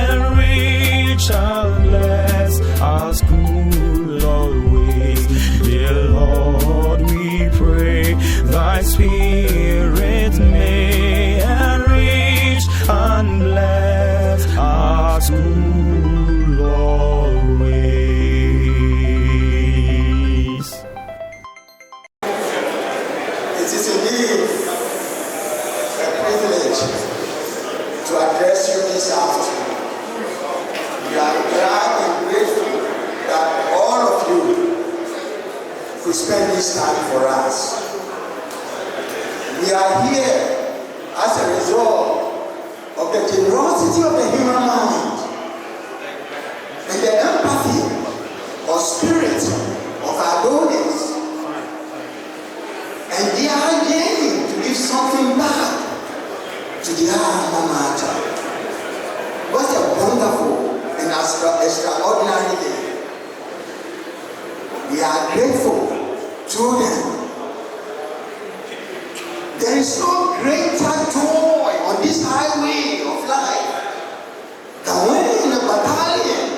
enrich and bless our school always. Dear Lord, we pray thy spirit may enrich and bless our school always. It is indeed a privilege to address you this afternoon. We are glad and grateful that all of you could spend this time for us. We are here as a result of the generosity of the human mind and the empathy or spirit of our donors. And they are yearning to give something back to their alma mater. What a wonderful and extraordinary day. We are grateful to them. There is no greater joy on this highway of life than when a battalion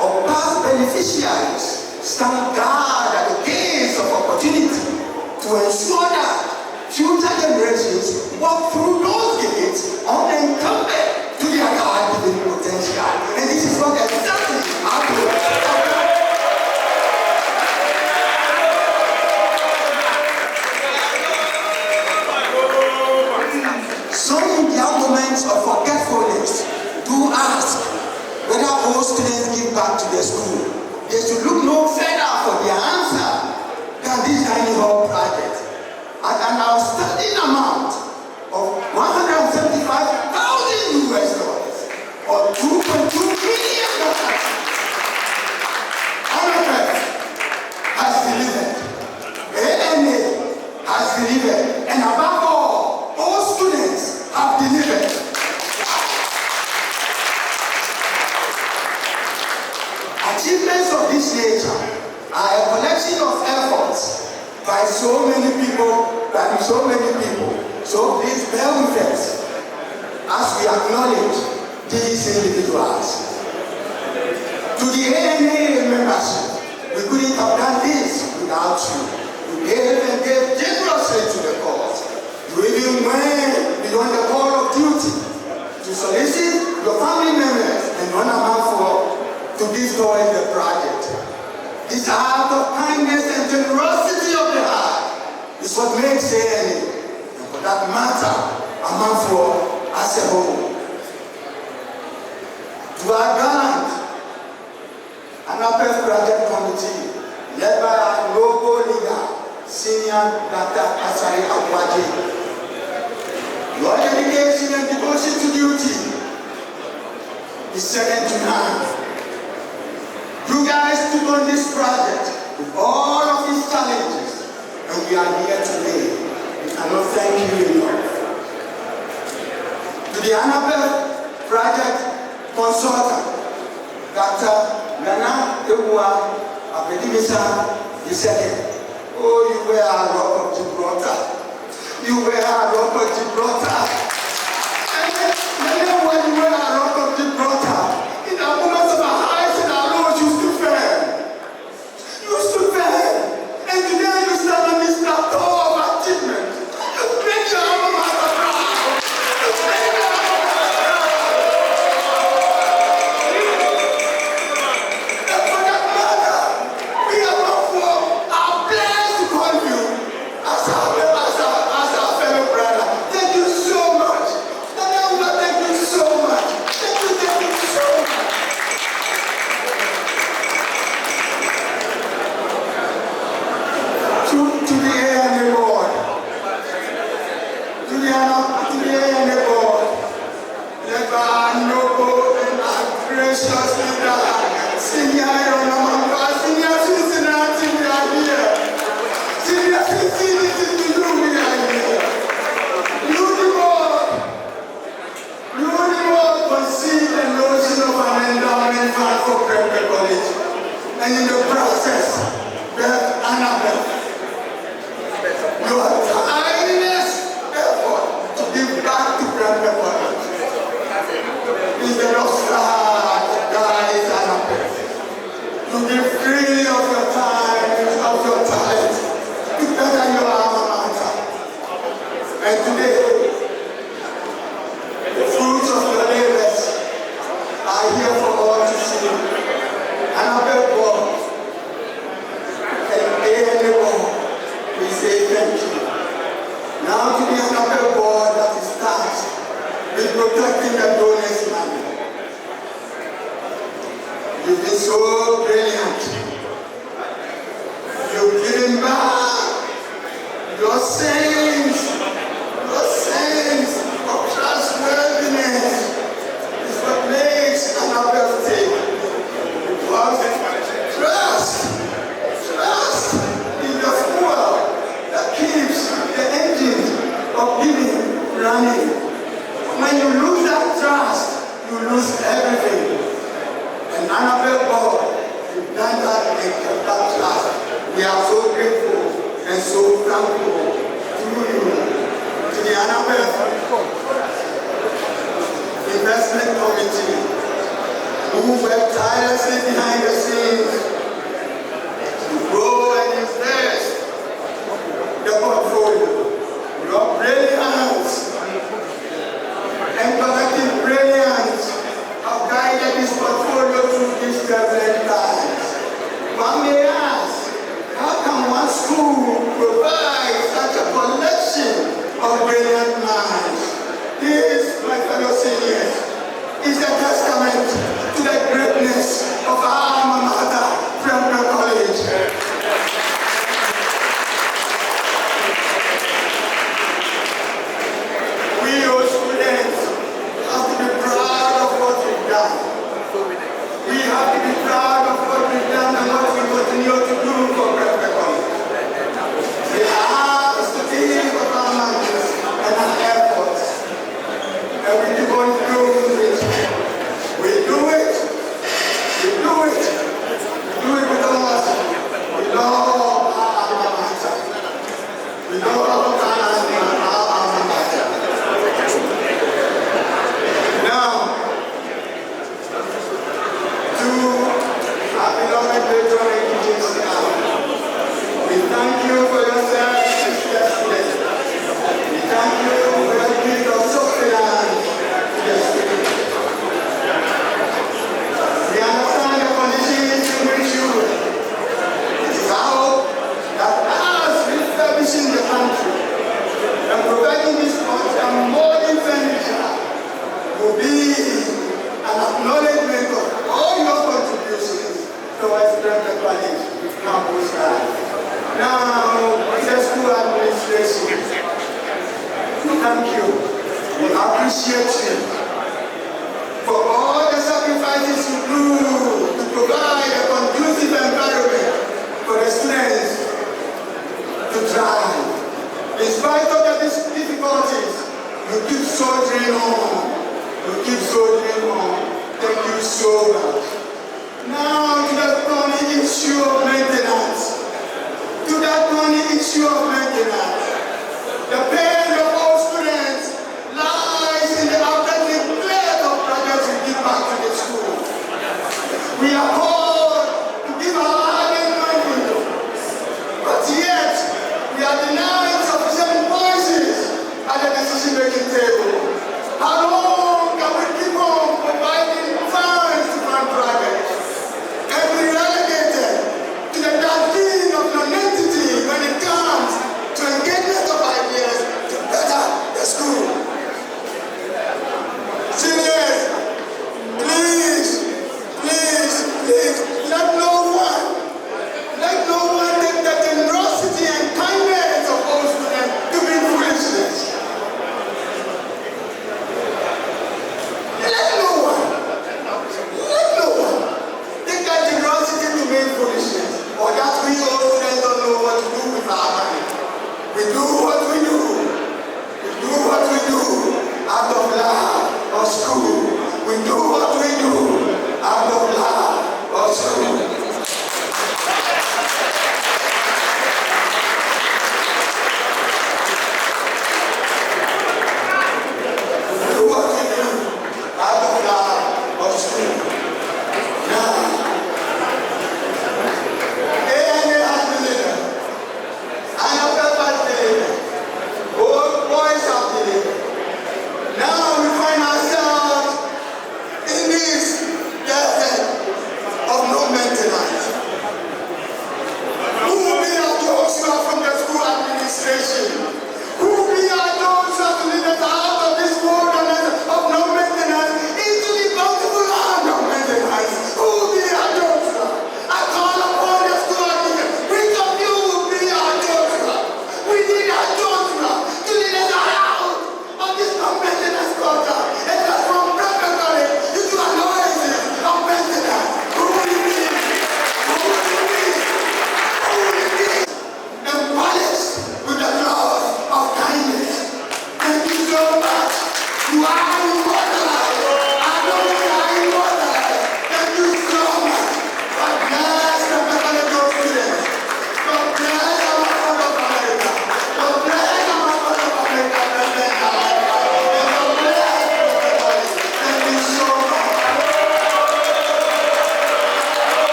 of past beneficiaries stand guard at the gates of opportunity to ensure that future generations walk through those gates unencumbered to their God-given potential. And this is what exactly happened. Some in their moments of forgetfulness do ask whether all students give back to the school. They should look no further for their answer than this tiny hall project at an outstanding amount of $175,000 or $2.2 million. Anapef has delivered. ANA delivered. And above all students have delivered. Achievements of this nature are a collection of efforts by so many people. So please bear with us as we acknowledge these individuals. To the ANA membership, we couldn't have done this without you. You gave and gave generously to the cause. You even went beyond the call of duty to solicit your family members and one amount for to give towards the project. This act of kindness and generosity of the heart is what makes ANA, and for that matter, amount for as a whole. To our gallant Anapef Project Committee, led by our local leader, Senior Dr. Asari Akwaji. Your dedication and devotion to duty is second to none. You guys took on this project with all of its challenges, and we are here today. We cannot thank you enough. To the Anapef Project Consultant, Dr. Nana Ewa Abedimisa II. Oh, you were a rock of Gibraltar. You were a rock of Gibraltar. And then when you were a rock of Gibraltar, in the moments of our highs and our lows, you stood firm. You stood firm. And today you stand on this plateau of achievement. You make your alma mater proud. You make your alma mater proud. And for that matter, we are blessed to call you as our fellow brother. Thank you so much. Thank you so much. Thank you so much. To the ANA board, to the ANA board, led by our noble and our gracious leader, Senior Cincinnati, we are here. Senior Cincinnati, to you, we are here. You the board conceived the notion of an endowment fund for Prempeh College, and in the process, that Anapef. Your tireless effort to give back to Prempeh College is the North Star guides Anapef. You give freely of your time, of your talent, to better your alma mater. And today, the fruits of your labors are here for all to see. Anapef board and ANA board, we say thank you. Now to the Anapef board that is tasked with protecting the donors' money. You've been so brilliant. You've given back your sense of trustworthiness is what makes Anapef tick. Trust is the fuel that keeps the engine of giving running. When you lose that trust, you lose everything. And Anapef board, you've done that and kept that trust. We are so grateful and so thankful to you, to the Anapef Investment Committee, who worked tirelessly behind the scenes to grow and invest the portfolio. Your brilliance and collective brilliance have guided this portfolio through these turbulent times. One may ask, how can one school provide such a collection of brilliant minds? This, my fellow seniors, is a testament to the greatness of our alma mater, Prempeh College. Now, to our beloved patron agency, we thank you for your service yesterday. We thank you for your gift of sustenance yesterday. We understand the conditions in which you were. It is our hope that as refurbishing the country and providing this country a modern furniture will be an acknowledgement of all your contributions towards Premier College campus life. Now, the school administration, we thank you. We appreciate you for all the sacrifices you do to provide a conducive environment for the students to thrive. In spite of the difficulties, you keep soldiering on. You keep soldiering on. Thank you so much. Now to the thorny issue of maintenance. To that thorny issue of maintenance. The pain of all students lies in the athletic plate of projects we give back to the school. We are called to give our hard-earned money, but yet we are denied sufficient voices at the decision-making table. How long can we keep on providing funds to fund projects and be relegated to the dustbin of non-entity when it comes to engagement of ideas to better the school? Seniors, please, let no one take the generosity and kindness of all students to be foolishness. Let no one take that generosity to mean foolishness, or that we all students don't know what to do with our money. We do what we do. We do what we do out of love of school. We do what we do out of love of school.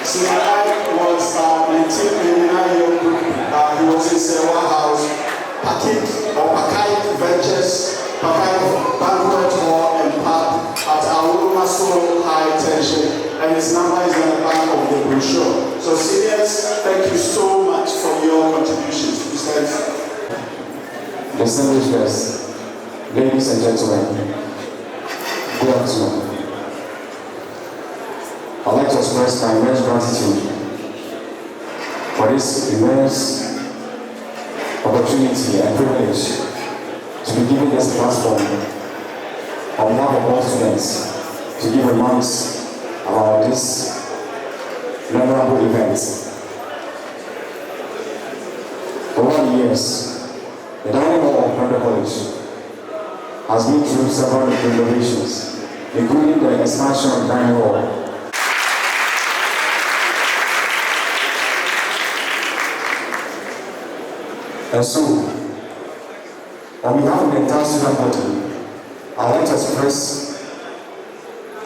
Senior I was 1989 year group. He was in Sewa Patik or Pakai Ventures, Pakai Banquet Hall and Pub at Aurora Soul High Tension, and his number is on the back of the brochure. So seniors, thank you so much for your contributions. Please stand. Distinguished guests, ladies and gentlemen, good afternoon. I'd like to express my immense gratitude for this immense opportunity and privilege to be given this platform on behalf of all students to give remarks about this memorable event. Over the years, the dining hall of Prempeh College has been through several renovations, including the expansion of the dining hall. And so, on behalf of the entire student body, I would like to express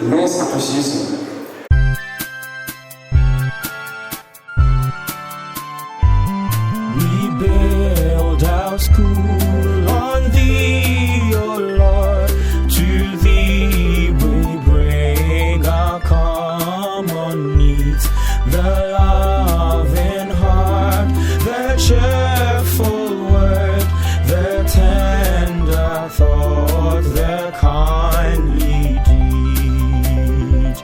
immense appreciation. We build our school on thee, O Lord. To thee we bring our common needs, the loving heart, the cheerful word, the tender thought, the kindly deed.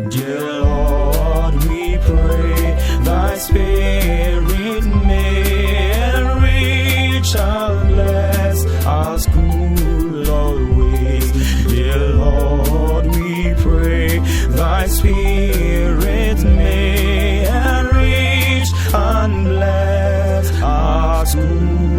Dear Lord, we pray thy spirit may enrich and bless our school always. Dear Lord, we pray thy spirit may enrich and bless our school.